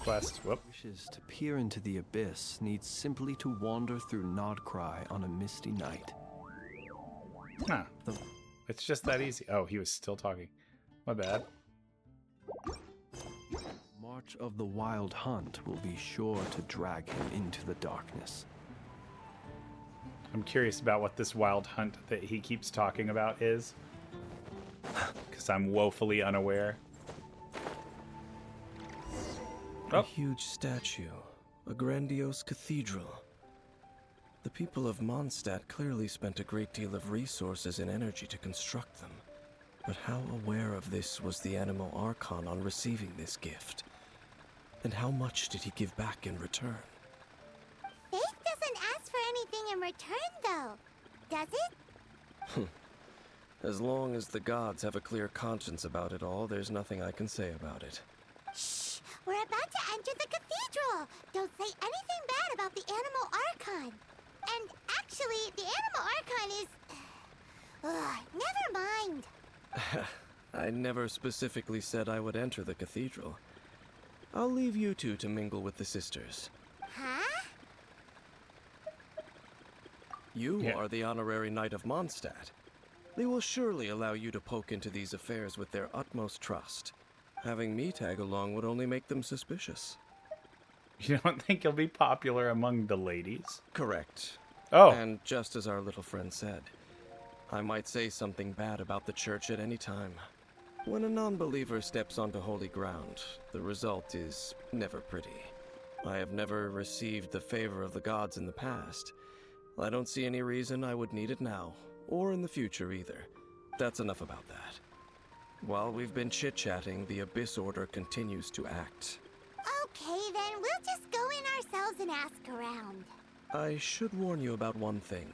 quest? Whoop. Wishes to peer into the abyss needs simply to wander through Nodcry on a misty night. Huh. It's just that easy. Oh, he was still talking. My bad. March of the Wild Hunt will be sure to drag him into the darkness. I'm curious about what this wild hunt that he keeps talking about is. Because I'm woefully unaware. A huge statue. A grandiose cathedral. The people of Mondstadt clearly spent a great deal of resources and energy to construct them. But how aware of this was the Animal Archon on receiving this gift? And how much did he give back in return? Faith doesn't ask for anything in return, though. Does it? As long as the gods have a clear conscience about it all, there's nothing I can say about it. Shh! We're about to enter the cathedral! Don't say anything bad about the Animal Archon. And actually, the Animal Archon is... never mind. I never specifically said I would enter the cathedral. I'll leave you two to mingle with the sisters. Huh? You are the honorary knight of Mondstadt. They will surely allow you to poke into these affairs with their utmost trust. Having me tag along would only make them suspicious. You don't think you'll be popular among the ladies? Correct. Oh. And just as our little friend said, I might say something bad about the church at any time. When a non-believer steps onto holy ground, the result is never pretty. I have never received the favor of the gods in the past. I don't see any reason I would need it now, or in the future either. That's enough about that. While we've been chit-chatting, the Abyss Order continues to act. Okay, then we'll just go in ourselves and ask around. I should warn you about one thing.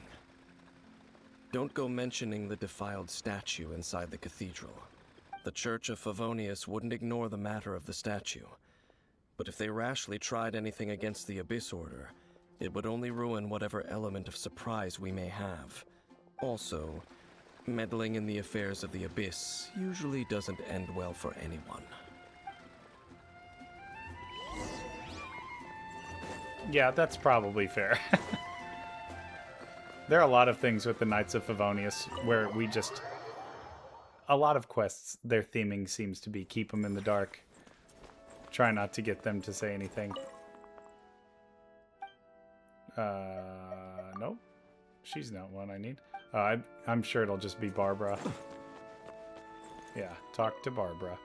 Don't go mentioning the defiled statue inside the cathedral. The Church of Favonius wouldn't ignore the matter of the statue. But if they rashly tried anything against the Abyss Order, it would only ruin whatever element of surprise we may have. Also, meddling in the affairs of the Abyss usually doesn't end well for anyone. Yeah, that's probably fair. There are a lot of things with the Knights of Favonius where we just... A lot of quests, their theming seems to be keep them in the dark. Try not to get them to say anything. Nope. She's not one I need. I'm sure it'll just be Barbara. Yeah, talk to Barbara.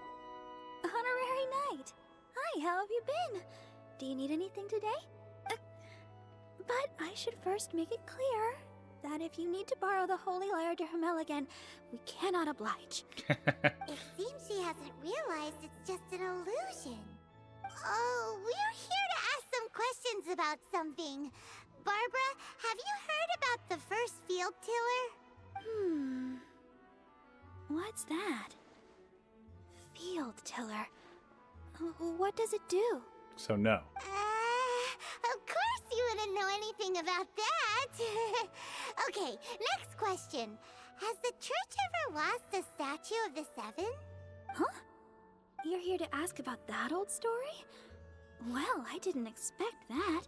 Honorary Knight. Hi, how have you been? Do you need anything today? But I should first make it clear that if you need to borrow the Holy Lyre to Hermel again, we cannot oblige. It seems she hasn't realized it's just an illusion. Oh, we're here to ask some questions about something. Barbara, have you heard about the first field tiller? What's that? Field tiller. What does it do? So no. Of course you wouldn't know anything about that. Okay, next question. Has the church ever lost a statue of the Seven? Huh? You're here to ask about that old story? Well, I didn't expect that.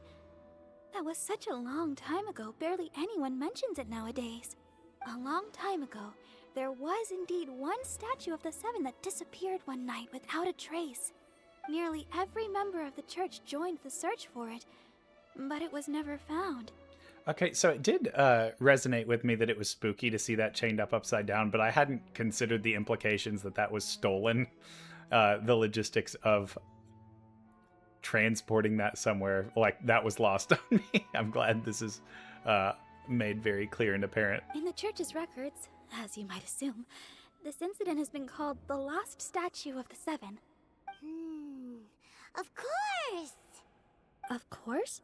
That was such a long time ago, barely anyone mentions it nowadays. A long time ago, there was indeed one statue of the Seven that disappeared one night without a trace. Nearly every member of the church joined the search for it, but it was never found. Okay, so it did resonate with me that it was spooky to see that chained up upside down, but I hadn't considered the implications that that was stolen. The logistics of transporting that somewhere, like, that was lost on me. I'm glad this is made very clear and apparent. In the church's records, as you might assume, this incident has been called the Lost Statue of the Seven. Of course! Of course?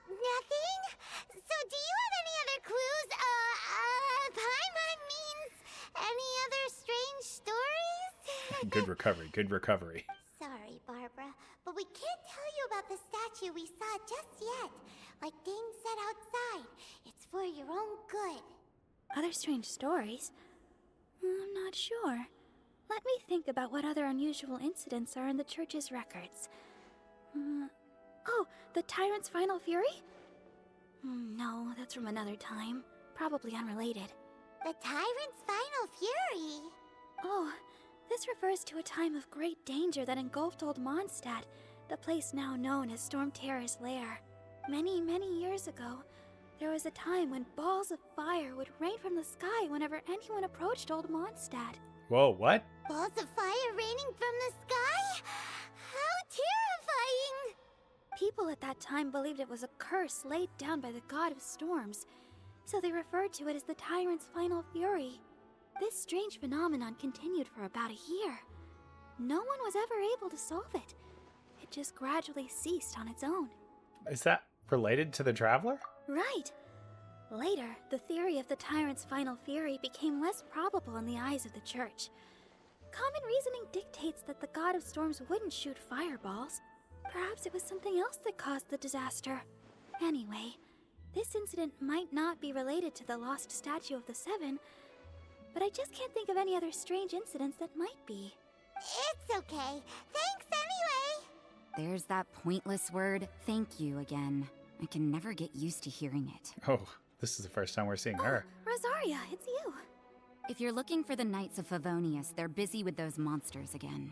Nothing? So do you have any other clues? Paimon means any other strange stories? Good recovery, good recovery. Sorry, Barbara, but we can't tell you about the statue we saw just yet. Like Dane said outside, it's for your own good. Other strange stories? I'm not sure. Let me think about what other unusual incidents are in the church's records. Oh, the Tyrant's Final Fury? No, that's from another time. Probably unrelated. The Tyrant's Final Fury? Oh, this refers to a time of great danger that engulfed Old Mondstadt, the place now known as Storm Terror's lair. Many, many years ago, there was a time when balls of fire would rain from the sky whenever anyone approached Old Mondstadt. Whoa, what? Balls of fire raining from the sky? How terrifying! People at that time believed it was a curse laid down by the god of storms, so they referred to it as the Tyrant's Final Fury. This strange phenomenon continued for about a year. No one was ever able to solve it. It just gradually ceased on its own. Is that related to the Traveler? Right. Later, the theory of the Tyrant's Final Fury became less probable in the eyes of the Church. Common reasoning dictates that the god of storms wouldn't shoot fireballs. Perhaps it was something else that caused the disaster. Anyway, this incident might not be related to the lost statue of the Seven, but I just can't think of any other strange incidents that might be. It's okay. Thanks anyway. There's that pointless word, thank you, again. I can never get used to hearing it. Oh, this is the first time we're seeing her. Rosaria, it's you. If you're looking for the Knights of Favonius, they're busy with those monsters again.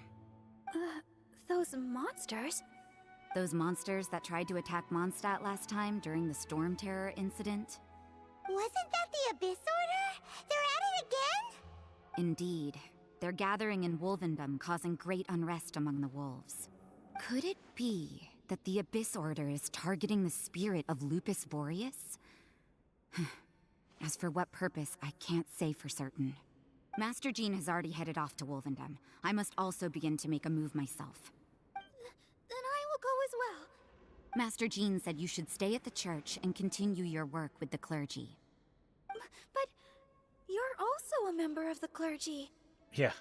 Those monsters? Those monsters that tried to attack Mondstadt last time during the Storm Terror incident? Wasn't that the Abyss Order? They're at it again? Indeed. They're gathering in Wolvendom, causing great unrest among the wolves. Could it be that the Abyss Order is targeting the spirit of Lupus Boreas? As for what purpose, I can't say for certain. Master Jean has already headed off to Wolvendom. I must also begin to make a move myself. Then I will go as well. Master Jean said you should stay at the church and continue your work with the clergy. But you're also a member of the clergy. Yeah.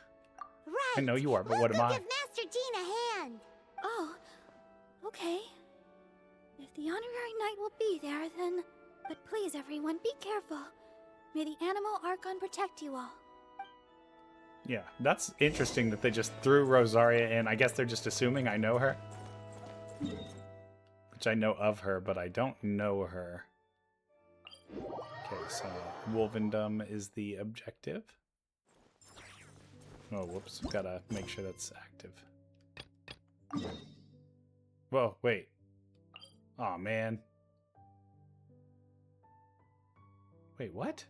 Right. I know you are, but we'll what am I? Give Master Jean a hand. Oh, okay. If the honorary knight will be there, then... But please, everyone, be careful. May the animal Archon protect you all. Yeah, that's interesting that they just threw Rosaria in. I guess they're just assuming I know her. Which I know of her, but I don't know her. Okay, so Wolvendom is the objective. Oh, whoops. Gotta make sure that's active. Whoa, wait. Aw, man. Wait, what?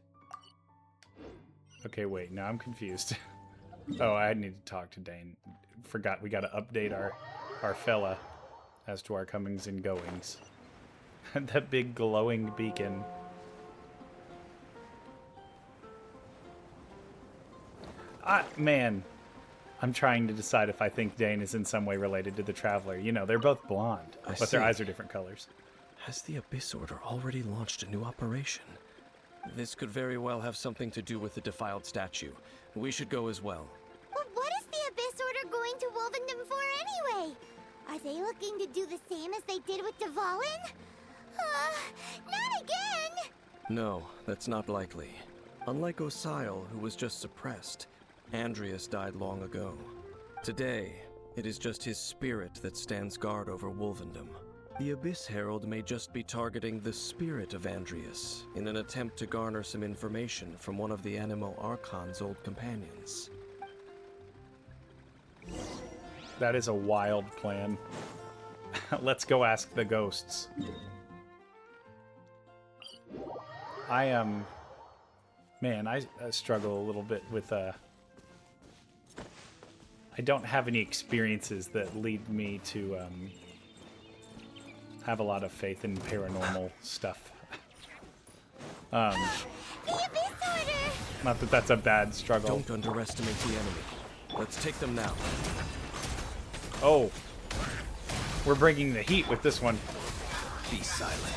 Okay, wait, now I'm confused. Oh, I need to talk to Dane. Forgot we gotta update our fella as to our comings and goings. That big glowing beacon. Man, I'm trying to decide if I think Dane is in some way related to the Traveler. You know, they're both blonde, but their eyes are different colors. Has the Abyss Order already launched a new operation? This could very well have something to do with the defiled statue. We should go as well. But what is the Abyss Order going to Wolvendom for anyway? Are they looking to do the same as they did with Dvalin? Not again! No, that's not likely. Unlike Osile, who was just suppressed, Andrius died long ago. Today, it is just his spirit that stands guard over Wolvendom. The Abyss Herald may just be targeting the spirit of Andrius in an attempt to garner some information from one of the Animo Archon's old companions. That is a wild plan. Let's go ask the ghosts. Man, I struggle a little bit with I don't have any experiences that lead me to have a lot of faith in paranormal stuff. The Abyss Order! Not that that's a bad struggle. Don't underestimate the enemy. Let's take them now. Oh, we're bringing the heat with this one. Be silent.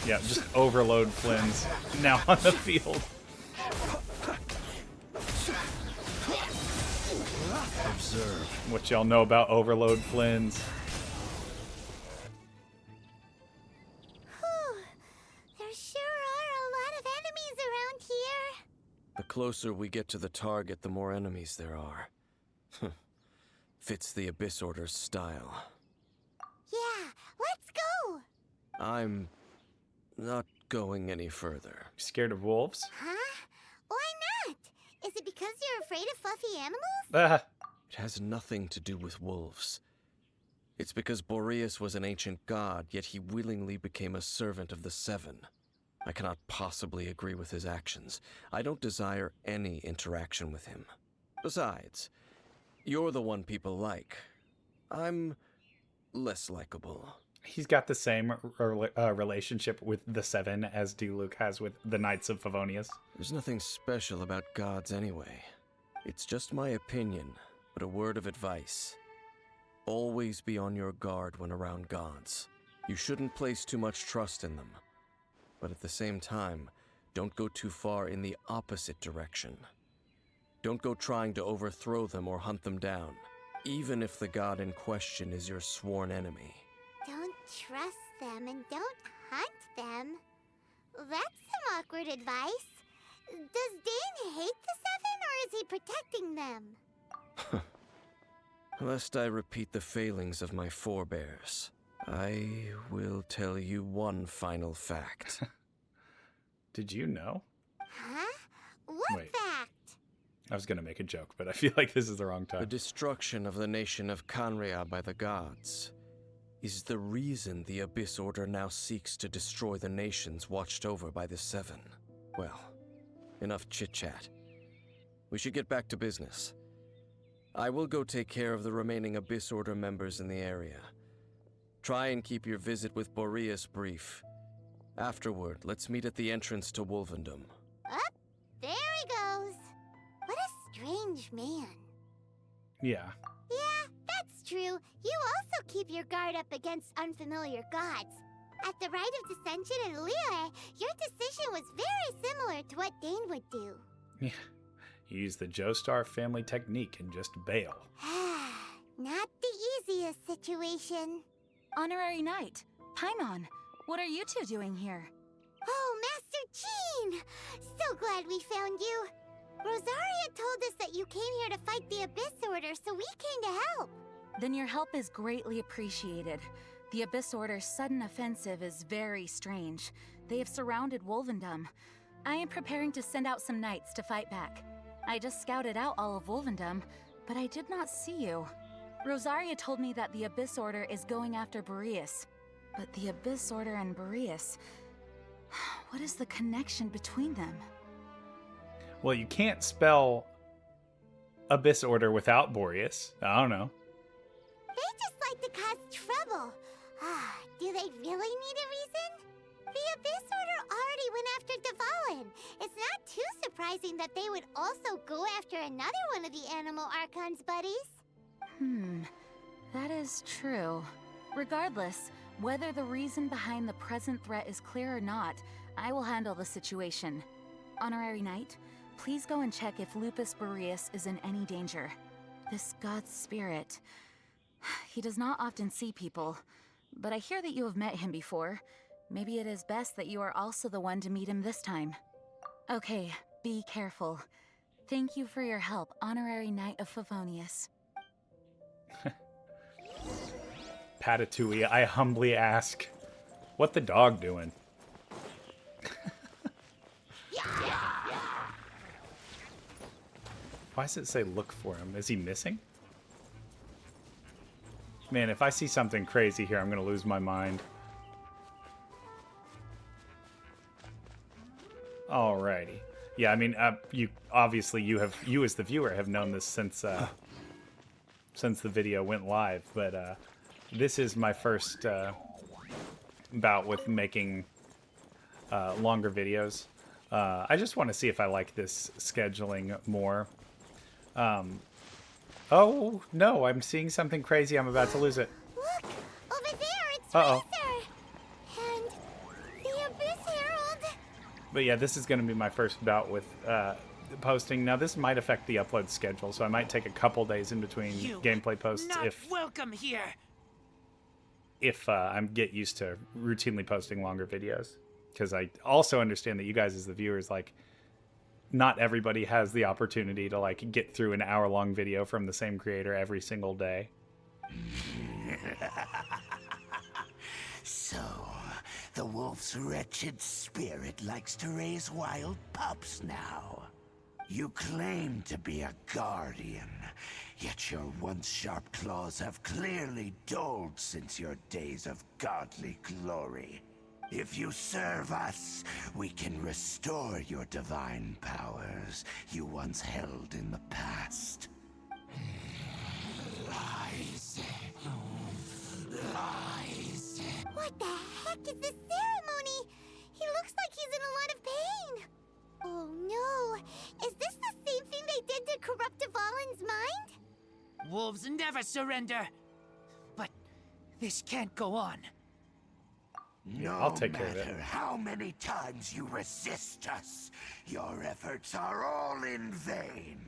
Yeah, just overload Flynn's now on the field. Observe. What y'all know about overload Flynn's? There sure are a lot of enemies around closer we get to the target, the more enemies there are. Fits the Abyss Order's style. Yeah, let's go! I'm not going any further. Scared of wolves? Huh? Why not? Is it because you're afraid of fluffy animals? It has nothing to do with wolves. It's because Boreas was an ancient god, yet he willingly became a servant of the Seven. I cannot possibly agree with his actions. I don't desire any interaction with him. Besides, you're the one people like. I'm less likable. He's got the same relationship with the Seven as Diluc has with the Knights of Favonius. There's nothing special about gods anyway. It's just my opinion, but a word of advice. Always be on your guard when around gods. You shouldn't place too much trust in them. But at the same time, don't go too far in the opposite direction. Don't go trying to overthrow them or hunt them down, even if the god in question is your sworn enemy. Don't trust them and don't hunt them. That's some awkward advice. Does Dane hate the Seven, or is he protecting them? Lest I repeat the failings of my forebears, I will tell you one final fact. Did you know? Huh? What Wait. fact? I was going to make a joke, but I feel like this is the wrong The time. destruction of the nation of Khaenri'ah by the gods is the reason the Abyss Order now seeks to destroy the nations watched over by the Seven. Well, enough chit-chat. We should get back to business. I will go take care of the remaining Abyss Order members in the area. Try and keep your visit with Boreas brief. Afterward, let's meet at the entrance to Wolvendom. Up, there he goes. What a strange man. Yeah. Yeah, that's true. You also keep your guard up against unfamiliar gods. At the Rite of Dissension in Liyue, your decision was very similar to what Dane would do. Yeah. You use the Joestar family technique and just bail. Not the easiest situation. Honorary Knight, Paimon, what are you two doing here? Oh, Master Jean! So glad we found you. Rosaria told us that you came here to fight the Abyss Order, so we came to help. Then your help is greatly appreciated. The Abyss Order's sudden offensive is very strange. They have surrounded Wolvendom. I am preparing to send out some knights to fight back. I just scouted out all of Wolvendom, but I did not see you. Rosaria told me that the Abyss Order is going after Boreas. But the Abyss Order and Boreas... what is the connection between them? Well, you can't spell Abyss Order without Boreas. I don't know. They just like to cause trouble. Do they really need a reason? The Abyss Order already went after Dvalin. It's not too surprising that they would also go after another one of the Animal Archon's buddies. That is true. Regardless, whether the reason behind the present threat is clear or not, I will handle the situation. Honorary Knight, please go and check if Lupus Boreas is in any danger. This god's spirit... he does not often see people, but I hear that you have met him before. Maybe it is best that you are also the one to meet him this time. Okay, be careful. Thank you for your help, Honorary Knight of Favonius. Patatouille, I humbly ask, what the dog doing? Why does it say look for him? Is he missing? Man, if I see something crazy here, I'm gonna lose my mind. Alrighty. Yeah, I mean, you obviously you as the viewer have known this since the video went live, but this is my first bout with making longer videos. I just want to see if I like this scheduling more. Oh no, I'm seeing something crazy. I'm about to lose it. Look! Over there, it's Uh-oh. Razor! And the Abyss Herald! But yeah, this is going to be my first bout with posting. Now, this might affect the upload schedule, so I might take a couple days in between gameplay posts Not welcome here. if I get used to routinely posting longer videos. Because I also understand that you guys as the viewers, like, not everybody has the opportunity to like get through an hour-long video from the same creator every single day. So, the wolf's wretched spirit likes to raise wild pups now. You claim to be a guardian, yet your once sharp claws have clearly dulled since your days of godly glory. If you serve us, we can restore your divine powers you once held in the past. Lies. Lies. What the heck is this ceremony? He looks like he's in a lot of pain. Oh no, is this the same thing they did to corrupt Dvalin's mind? Wolves never surrender. But this can't go on. Yeah, I'll take care of it. No matter how many times you resist us, your efforts are all in vain.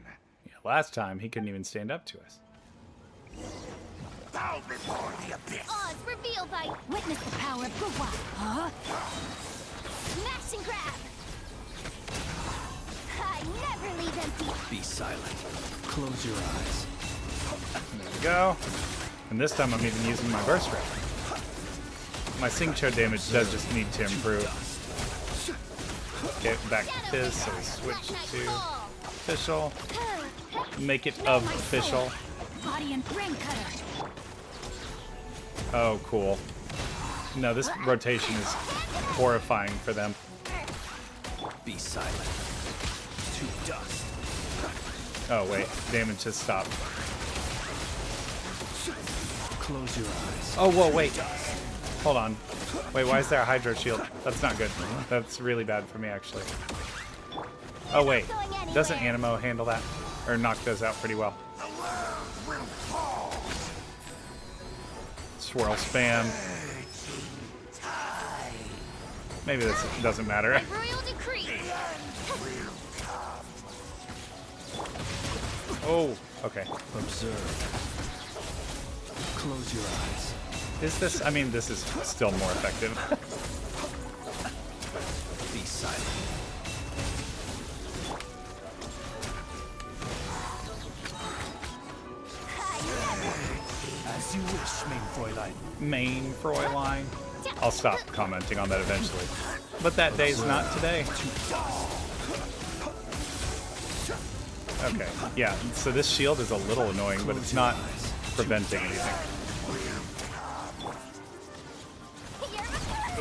Yeah, last time he couldn't even stand up to us. Bow before the abyss. Oz, reveal by Witness the power of Gua. Huh? smash and grab. I never leave empty. Be silent. Close your eyes. There we go. And this time I'm even using my burst rate. My Singcho damage does just need to improve. Get back to Fizz, so we switch to official. Make it of official. Body and brain cutter. Oh, cool. No, this rotation is horrifying for them. Be silent. To dust. Oh, wait. Damage has stopped. Close your eyes. Oh, whoa, wait. Hold on. Wait, why is there a Hydro Shield? That's not good. That's really bad for me, actually. Oh, wait. Doesn't Animo handle that? Or knock those out pretty well? Swirl spam. Maybe this doesn't matter. Royal decree. Oh, okay. Observe. Close your eyes. Is this? I mean, this is still more effective. Be silent. As you wish, main Fräulein. Main Fräulein. I'll stop commenting on that eventually. But that day's not today. Okay, yeah, so this shield is a little annoying, but it's not preventing anything.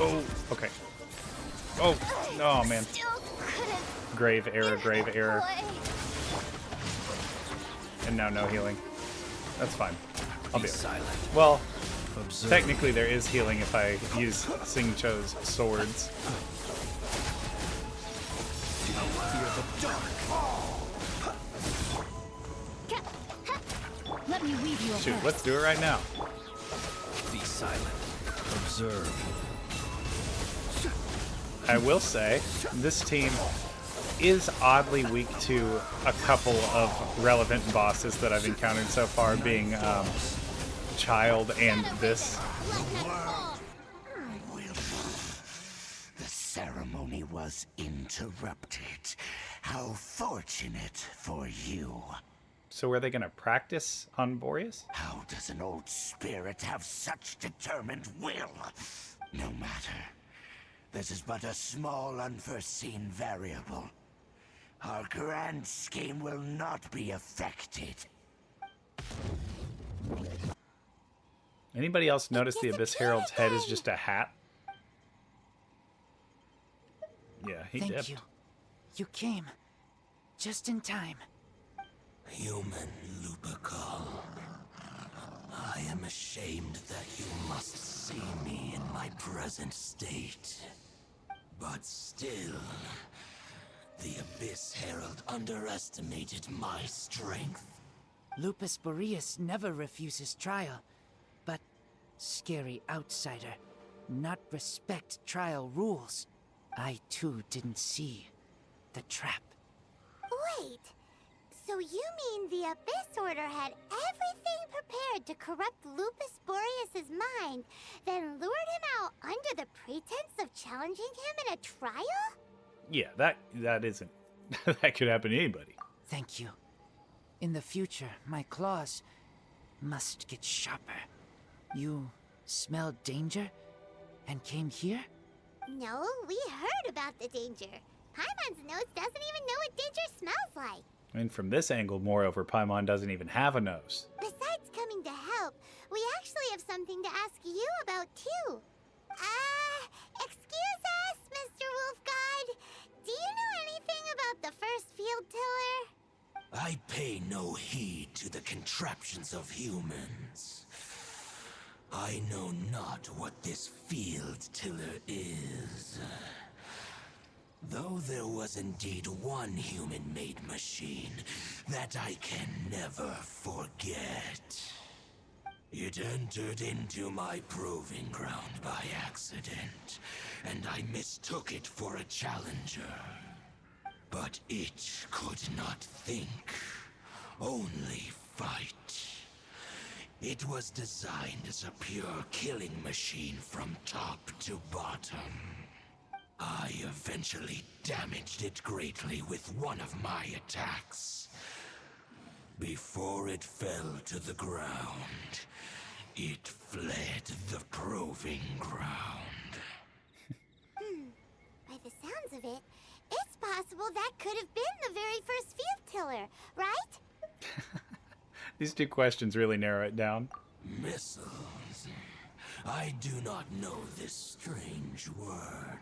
Oh, okay. Oh, oh man. Grave error, grave error. And now no healing. That's fine. I'll be silent. Well, Observe. technically there is healing if I use Singcho's swords. Let me weave you a Shoot, verse. let's do it right now. Be silent. Observe. I will say, this team is oddly weak to a couple of relevant bosses that I've encountered so far, being Child and this. The ceremony was interrupted. How fortunate for you. So are they going to practice on Boreas? How does an old spirit have such determined will? No matter. This is but a small unforeseen variable. Our grand scheme will not be affected. Anybody else notice the Abyss Herald's head is just a hat? Yeah, he Thank dipped. you. You came. Just in time. Human Lupercal, I am ashamed that you must see me in my present state. But still, the Abyss Herald underestimated my strength. Lupus Boreas never refuses trial, but scary outsider, not respect trial rules. I too didn't see the trap. Wait, so you mean the Abyss Order had everything prepared to corrupt Lupus Boreas' mind, then lured him out under the pretense of challenging him in a trial? Yeah, that isn't That could happen to anybody. Thank you. In the future, my claws must get sharper. You smelled danger and came here? No, we heard about the danger. Paimon's nose doesn't even know what danger smells like. And from this angle, moreover, Paimon doesn't even have a nose. Besides coming to help, we actually have something to ask you about too. Excuse us, Mr. Wolf God. Do you know anything about the first field tiller? I pay no heed to the contraptions of humans. I know not what this field tiller is. Though there was indeed one human-made machine that I can never forget. It entered into my proving ground by accident, and I mistook it for a challenger. But it could not think, only fight. It was designed as a pure killing machine from top to bottom. I eventually damaged it greatly with one of my attacks. Before it fell to the ground, it fled the proving ground. By the sounds of it, it's possible that could have been the very first field tiller, right? These two questions really narrow it down. Missiles. I do not know this strange word.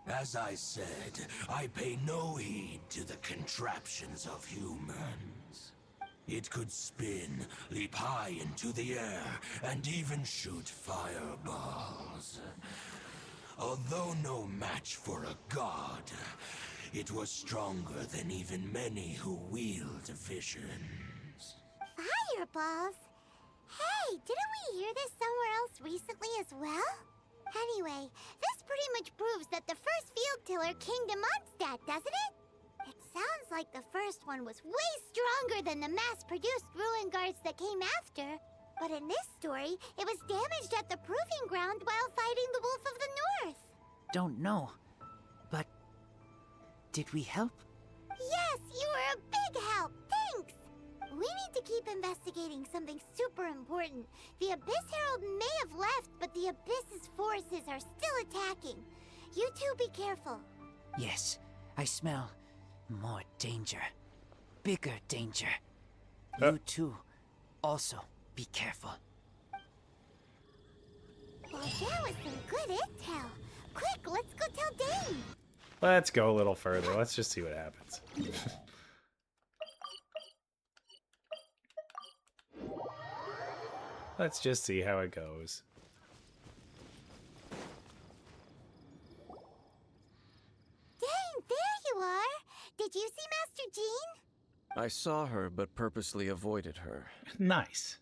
As I said, I pay no heed to the contraptions of humans. It could spin, leap high into the air, and even shoot fireballs. Although no match for a god, it was stronger than even many who wield visions. Fireballs? Hey, didn't we hear this somewhere else recently as well? Anyway, this pretty much proves that the first field tiller came to Mondstadt, doesn't it? It sounds like the first one was way stronger than the mass-produced ruin guards that came after. But in this story, it was damaged at the proving ground while fighting the Wolf of the North. Don't know. But did we help? Yes, you were a big help. Thanks. We need to keep investigating something super important. The Abyss Herald may have left, but the Abyss's forces are still attacking. You two be careful. Yes, I smell more danger. Bigger danger. You two also be careful. Well, that was some good intel. Quick, let's go tell Dane. Let's go a little further. Let's just see what happens. Let's just see how it goes. Dane, there you are. Did you see Master Jean? I saw her, but purposely avoided her. Nice.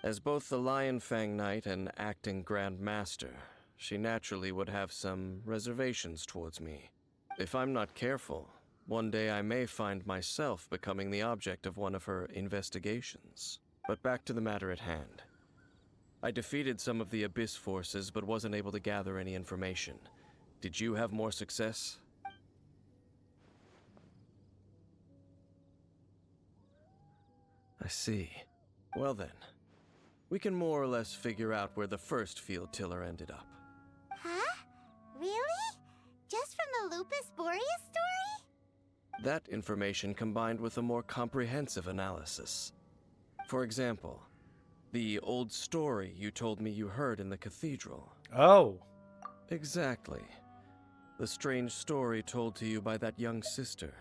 As both the Lion Fang Knight and acting Grand Master, she naturally would have some reservations towards me. If I'm not careful, one day I may find myself becoming the object of one of her investigations. But back to the matter at hand. I defeated some of the Abyss forces, but wasn't able to gather any information. Did you have more success? I see. Well then, we can more or less figure out where the first field tiller ended up. Huh? Really? Just from the Lupus Boreas story? That information combined with a more comprehensive analysis. For example, the old story you told me you heard in the cathedral. Oh. Exactly. The strange story told to you by that young sister,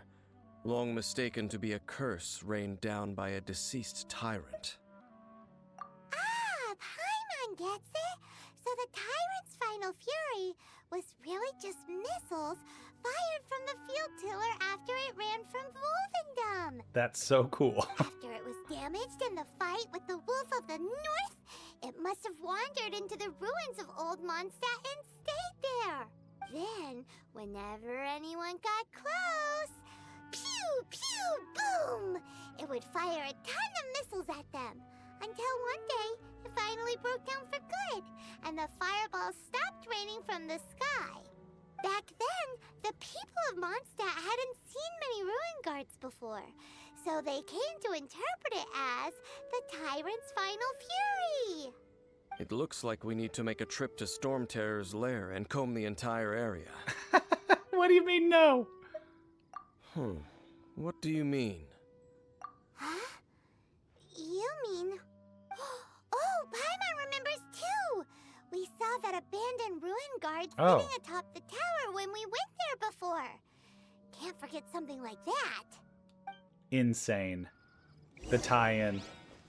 long mistaken to be a curse rained down by a deceased tyrant. Ah, Paimon gets it. So the tyrant's final fury was really just missiles fired from the field tiller after it ran from Wolvendom. That's so cool. After it was damaged in the fight with the Wolf of the North, it must have wandered into the ruins of Old Mondstadt and stayed there. Then, whenever anyone got close, pew, pew, boom! It would fire a ton of missiles at them. Until one day, it finally broke down for good, and the fireballs stopped raining from the sky. Back then, the people of Mondstadt hadn't seen many ruin guards before, so they came to interpret it as the Tyrant's final fury. It looks like we need to make a trip to Storm Terror's lair and comb the entire area. What do you mean, no? What do you mean? Huh? You mean... Oh, Paimon remembers too! We saw that abandoned ruin guard sitting atop the tower when we went there before. Can't forget something like that. Insane. The tie-in.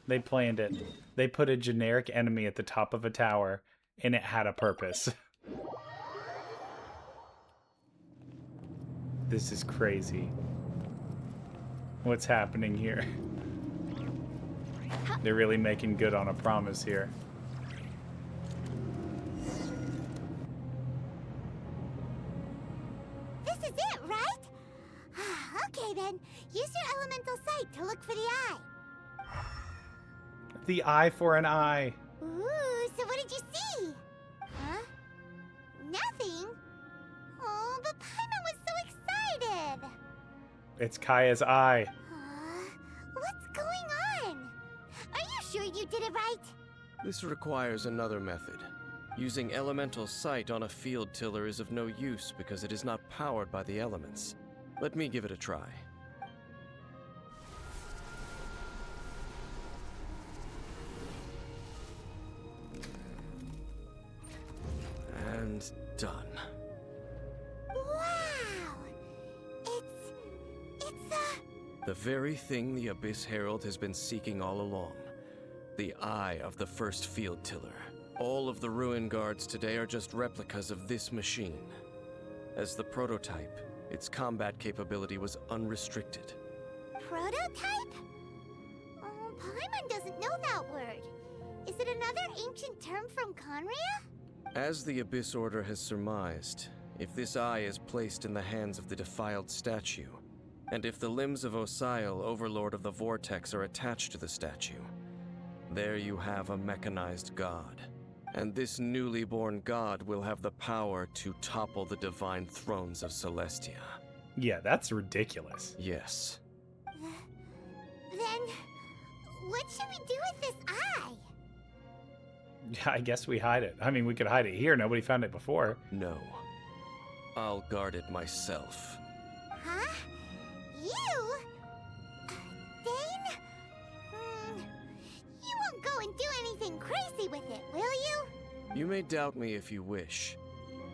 They planned it. They put a generic enemy at the top of a tower, and it had a purpose. This is crazy. What's happening here? They're really making good on a promise here. This is it, right? Okay then, use your elemental sight to look for the eye. The eye for an eye. Ooh, so what did you see? Huh? Nothing? Oh, but Paimon was so excited. It's Kaya's eye. What's going on? Are you sure you did it right? This requires another method. Using elemental sight on a field tiller is of no use because it is not powered by the elements. Let me give it a try. And done. Wow! It's the very thing the Abyss Herald has been seeking all along. The eye of the first field tiller. All of the ruin guards today are just replicas of this machine. As the prototype, its combat capability was unrestricted. Prototype? Oh, Paimon doesn't know that word. Is it another ancient term from Khaenri'ah? As the Abyss Order has surmised, if this eye is placed in the hands of the defiled statue, and if the limbs of Osial, Overlord of the Vortex, are attached to the statue, there you have a mechanized god. And this newly born god will have the power to topple the divine thrones of Celestia. Yeah, that's ridiculous. Yes. Then, what should we do with this eye? Yeah, I guess we hide it. I mean, we could hide it here. Nobody found it before. No. I'll guard it myself. Huh? You? Dane? You won't go and do anything crazy with it, will you? You may doubt me if you wish,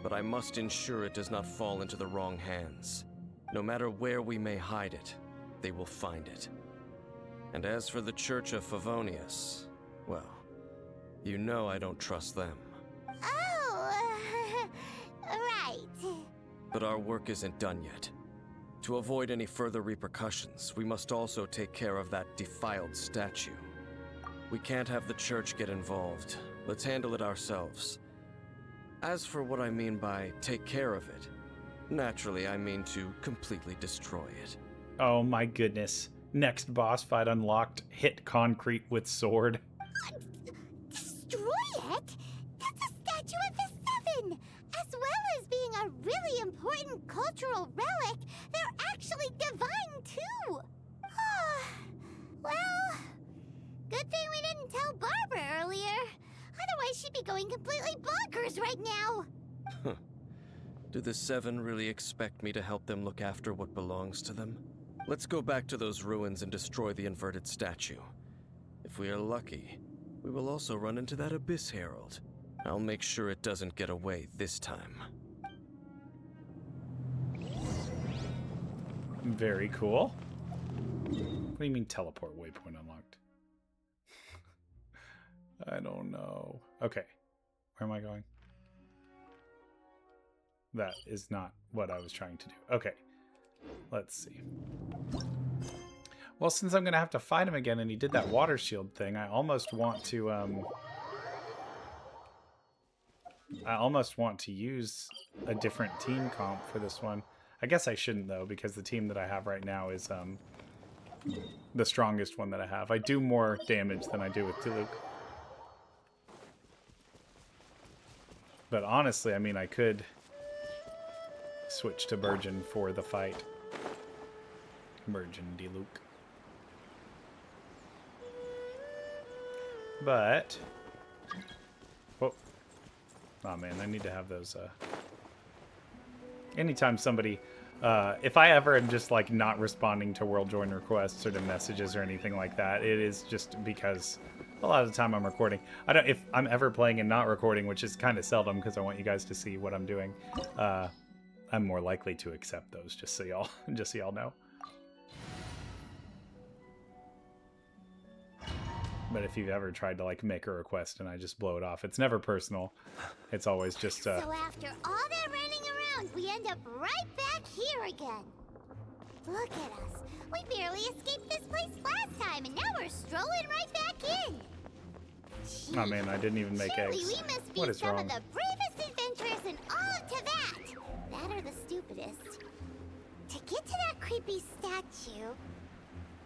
but I must ensure it does not fall into the wrong hands. No matter where we may hide it, they will find it. And as for the Church of Favonius, well, you know I don't trust them. Oh, right. But our work isn't done yet. To avoid any further repercussions, we must also take care of that defiled statue. We can't have the church get involved. Let's handle it ourselves. As for what I mean by take care of it, naturally I mean to completely destroy it. Oh my goodness. Next boss fight unlocked. Hit concrete with sword. Destroy it? That's a statue of the Seven! As well as being a really important cultural relic, they're actually divine too! Well, good thing we didn't tell Barbara earlier. Otherwise she'd be going completely bonkers right now! Do the Seven really expect me to help them look after what belongs to them? Let's go back to those ruins and destroy the inverted statue. If we are lucky, we will also run into that Abyss Herald. I'll make sure it doesn't get away this time. Very cool. What do you mean teleport waypoint unlocked? I don't know. Okay. Where am I going? That is not what I was trying to do. Okay. Let's see. Well, since I'm going to have to fight him again and he did that water shield thing, I almost want to use a different team comp for this one. I guess I shouldn't though, because the team that I have right now is the strongest one that I have. I do more damage than I do with Diluc. But honestly, I mean, I could switch to Burgeon for the fight. Burgeon de Luke. But... oh man, I need to have those... anytime somebody... if I ever am just like not responding to World Join requests or to messages or anything like that, it is just because a lot of the time I'm recording. If I'm ever playing and not recording, which is kind of seldom because I want you guys to see what I'm doing, I'm more likely to accept those, just so y'all know. But if you've ever tried to like make a request and I just blow it off, it's never personal. It's always just So after all that running around, we end up right back here again. Look at us. We barely escaped this place last time, and now we're strolling right back in. Gee, oh man, I didn't even make surely eggs. we must be What is some wrong? of the bravest adventurers in all of Teyvat. That are the stupidest. To get to that creepy statue,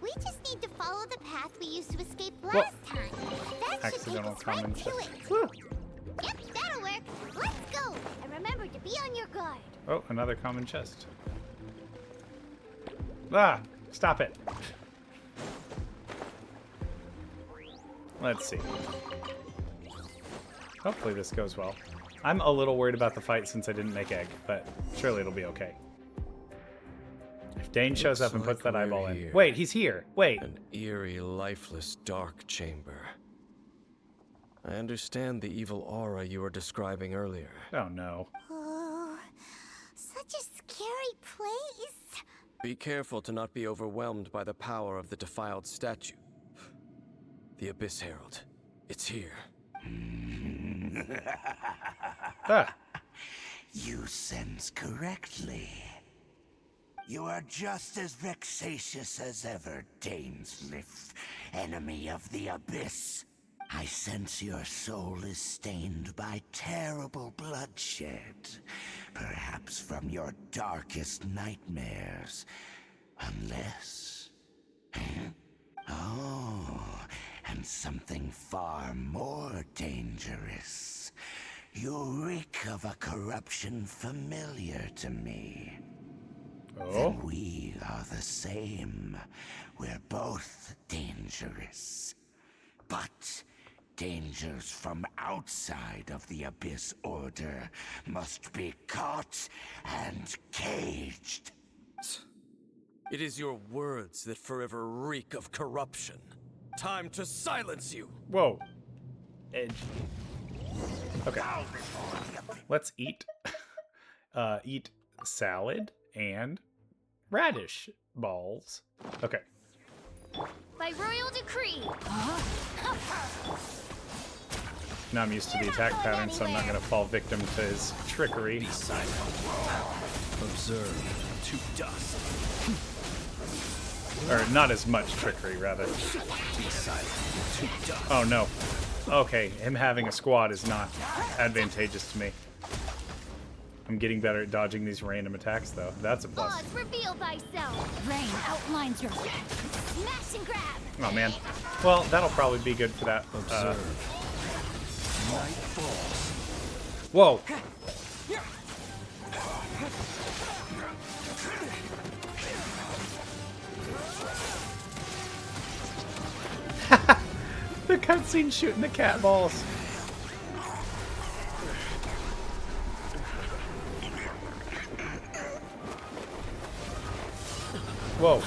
we just need to follow the path we used to escape last time. That should take Accidental us right common to chest. it. Whew. Yep, that'll work. Let's go. And remember to be on your guard. Oh, another common chest. Ah! Stop it. Let's see. Hopefully this goes well. I'm a little worried about the fight since I didn't make egg, but surely it'll be okay. If Dane shows up and puts that eyeball in. here. Wait, he's here. Wait. An eerie, lifeless, dark chamber. I understand the evil aura you were describing earlier. Oh no. Oh, such a scary place. Be careful to not be overwhelmed by the power of the defiled statue. The Abyss Herald. It's here. Ah. You sense correctly. You are just as vexatious as ever, Dainsleif, enemy of the Abyss. I sense your soul is stained by terrible bloodshed, perhaps from your darkest nightmares. Unless... Oh, and something far more dangerous. You reek of a corruption familiar to me. Oh. Then we are the same. We're both dangerous. But dangers from outside of the Abyss Order must be caught and caged. It is your words that forever reek of corruption. Time to silence you! Whoa. Edgy. Okay. Let's eat. Eat salad and radish balls. Okay. By royal decree. Now I'm used to the attack pattern, so I'm not going to fall victim to his trickery. Be silent. Observe to dust. Or not as much trickery, rather. Be silent. To dust. Oh no. Okay, him having a squad is not advantageous to me. I'm getting better at dodging these random attacks, though. That's a plus. Oz, reveal thyself. Rain outlines your Smash and grab. Oh man. Well, that'll probably be good for that. Observe. Night falls. Whoa. The cutscene shooting the cat balls. Whoa.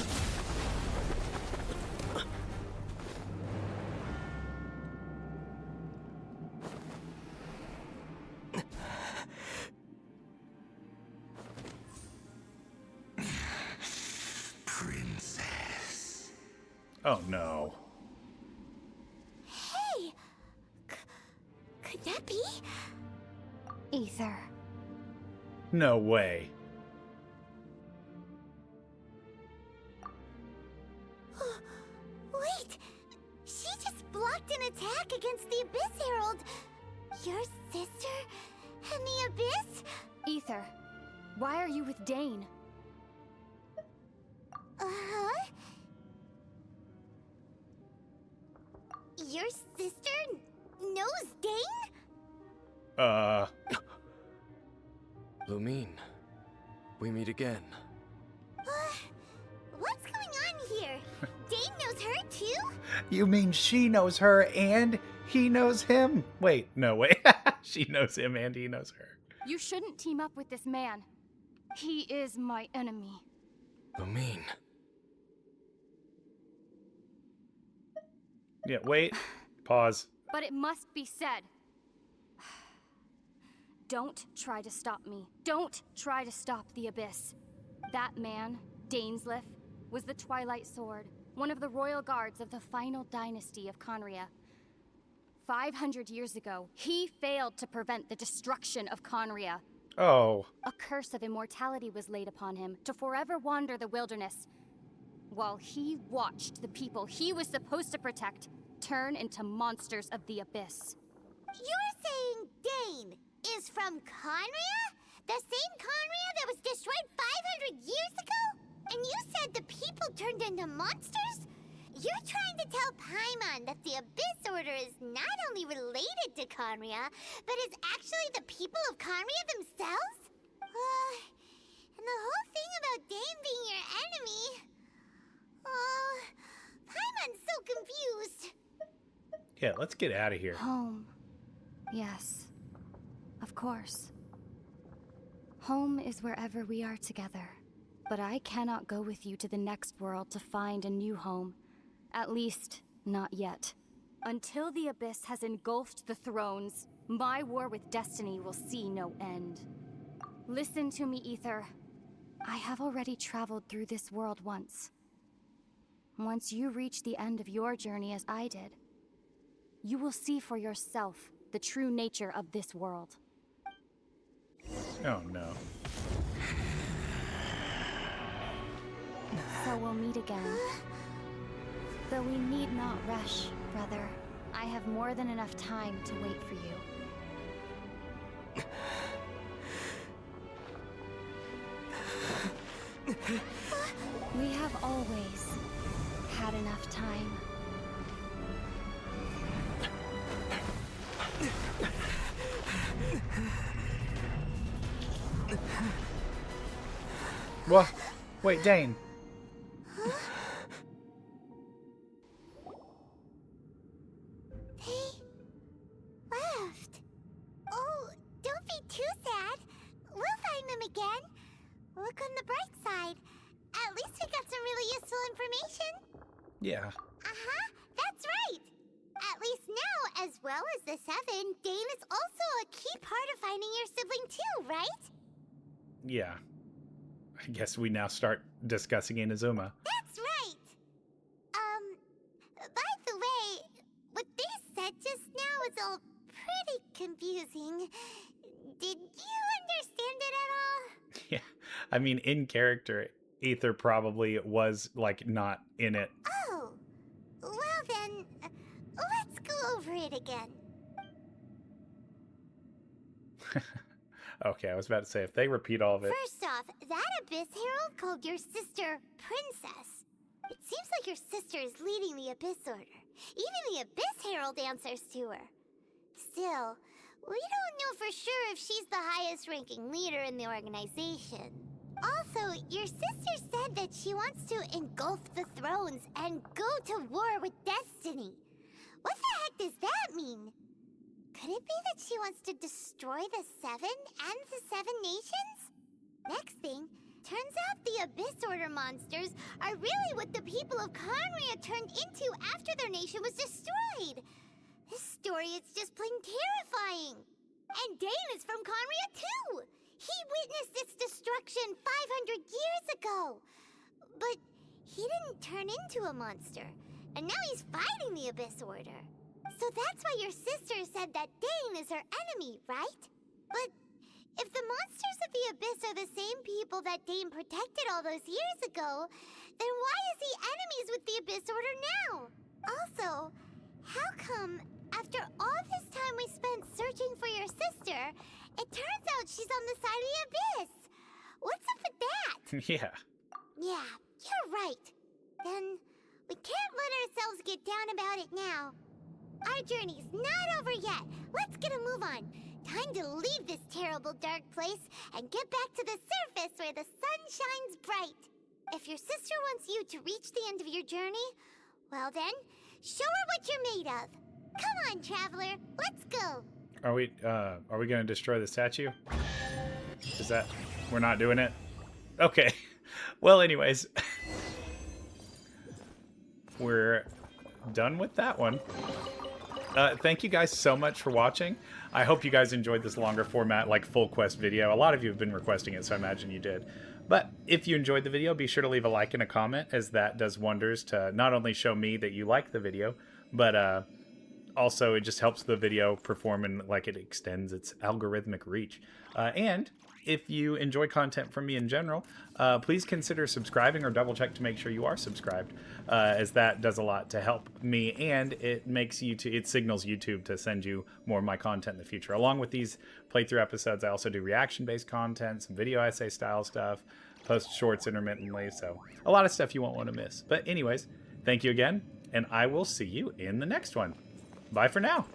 Princess. Oh no. Hey! Could that be? Ether. No way. Wait! She just blocked an attack against the Abyss Herald! Your sister and the Abyss? Ether. Why are you with Dane? Uh-huh. Your sister knows Dane? Lumine, we meet again. What's going on here? Dane knows her too? You mean she knows her and he knows him? Wait, no, wait. She knows him and he knows her. You shouldn't team up with this man. He is my enemy. Lumine. Yeah, wait. Pause. But it must be said. Don't try to stop me. Don't try to stop the Abyss. That man, Dainsleif, was the Twilight Sword, one of the royal guards of the final dynasty of Khaenri'ah. 500 years ago, he failed to prevent the destruction of Khaenri'ah. Oh. A curse of immortality was laid upon him to forever wander the wilderness, while he watched the people he was supposed to protect turn into monsters of the Abyss. You're saying Dane is from Khaenri'ah? The same Khaenri'ah that was destroyed 500 years ago? And you said the people turned into monsters? You're trying to tell Paimon that the Abyss Order is not only related to Khaenri'ah, but is actually the people of Khaenri'ah themselves? And the whole thing about Dane being your enemy... Oh, Paimon's so confused. Yeah, let's get out of here. Home. Yes. Of course. Home is wherever we are together. But I cannot go with you to the next world to find a new home. At least, not yet. Until the Abyss has engulfed the thrones, my war with destiny will see no end. Listen to me, Aether. I have already traveled through this world once. Once you reach the end of your journey as I did, you will see for yourself the true nature of this world. Oh, no. So we'll meet again. Though we need not rush, brother. I have more than enough time to wait for you. We have always had enough time. What? Wait, Dane. They left. Oh, don't be too sad. We'll find them again. Look on the bright side. At least we got some really useful information. Yeah. Uh-huh, that's right. At least now, as well as the Seven, Dane is also a key part of finding your sibling too, right? Yeah. I guess we now start discussing Inazuma. That's right. By the way, what they said just now is all pretty confusing. Did you understand it at all? Yeah. I mean, in character, Aether probably was, like, not in it. Oh. Well then, let's go over it again. Okay, I was about to say, if they repeat all of it... First off, that Abyss Herald called your sister Princess. It seems like your sister is leading the Abyss Order. Even the Abyss Herald answers to her. Still, we don't know for sure if she's the highest-ranking leader in the organization. Also, your sister said that she wants to engulf the thrones and go to war with destiny. What the heck does that mean? Could it be that she wants to destroy the Seven and the Seven Nations? Next thing, turns out the Abyss Order monsters are really what the people of Khaenri'ah turned into after their nation was destroyed. This story is just plain terrifying. And Dane is from Khaenri'ah too. He witnessed its destruction 500 years ago. But he didn't turn into a monster. And now he's fighting the Abyss Order. So that's why your sister said that Dane is her enemy, right? But if the monsters of the Abyss are the same people that Dane protected all those years ago, then why is he enemies with the Abyss Order now? Also, how come, after all this time we spent searching for your sister, it turns out she's on the side of the Abyss? What's up with that? Yeah. Yeah, you're right. Then we can't let ourselves get down about it now. Our journey's not over yet. Let's get a move on. Time to leave this terrible dark place and get back to the surface where the sun shines bright. If your sister wants you to reach the end of your journey, well then, show her what you're made of. Come on, traveler, let's go. Are we going to destroy the statue? Is that... We're not doing it? Okay. Well, anyways. We're done with that one. Thank you guys so much for watching. I hope you guys enjoyed this longer format, like full quest video. A lot of you have been requesting it, so I imagine you did. But if you enjoyed the video, be sure to leave a like and a comment, as that does wonders to not only show me that you like the video, but also it just helps the video perform and like it extends its algorithmic reach. And if you enjoy content from me in general, please consider subscribing or double check to make sure you are subscribed, as that does a lot to help me, and it makes YouTube, it signals YouTube to send you more of my content in the future. Along with these playthrough episodes, I also do reaction-based content, some video essay style stuff, post shorts intermittently, so a lot of stuff you won't want to miss. But anyways, thank you again, and I will see you in the next one. Bye for now.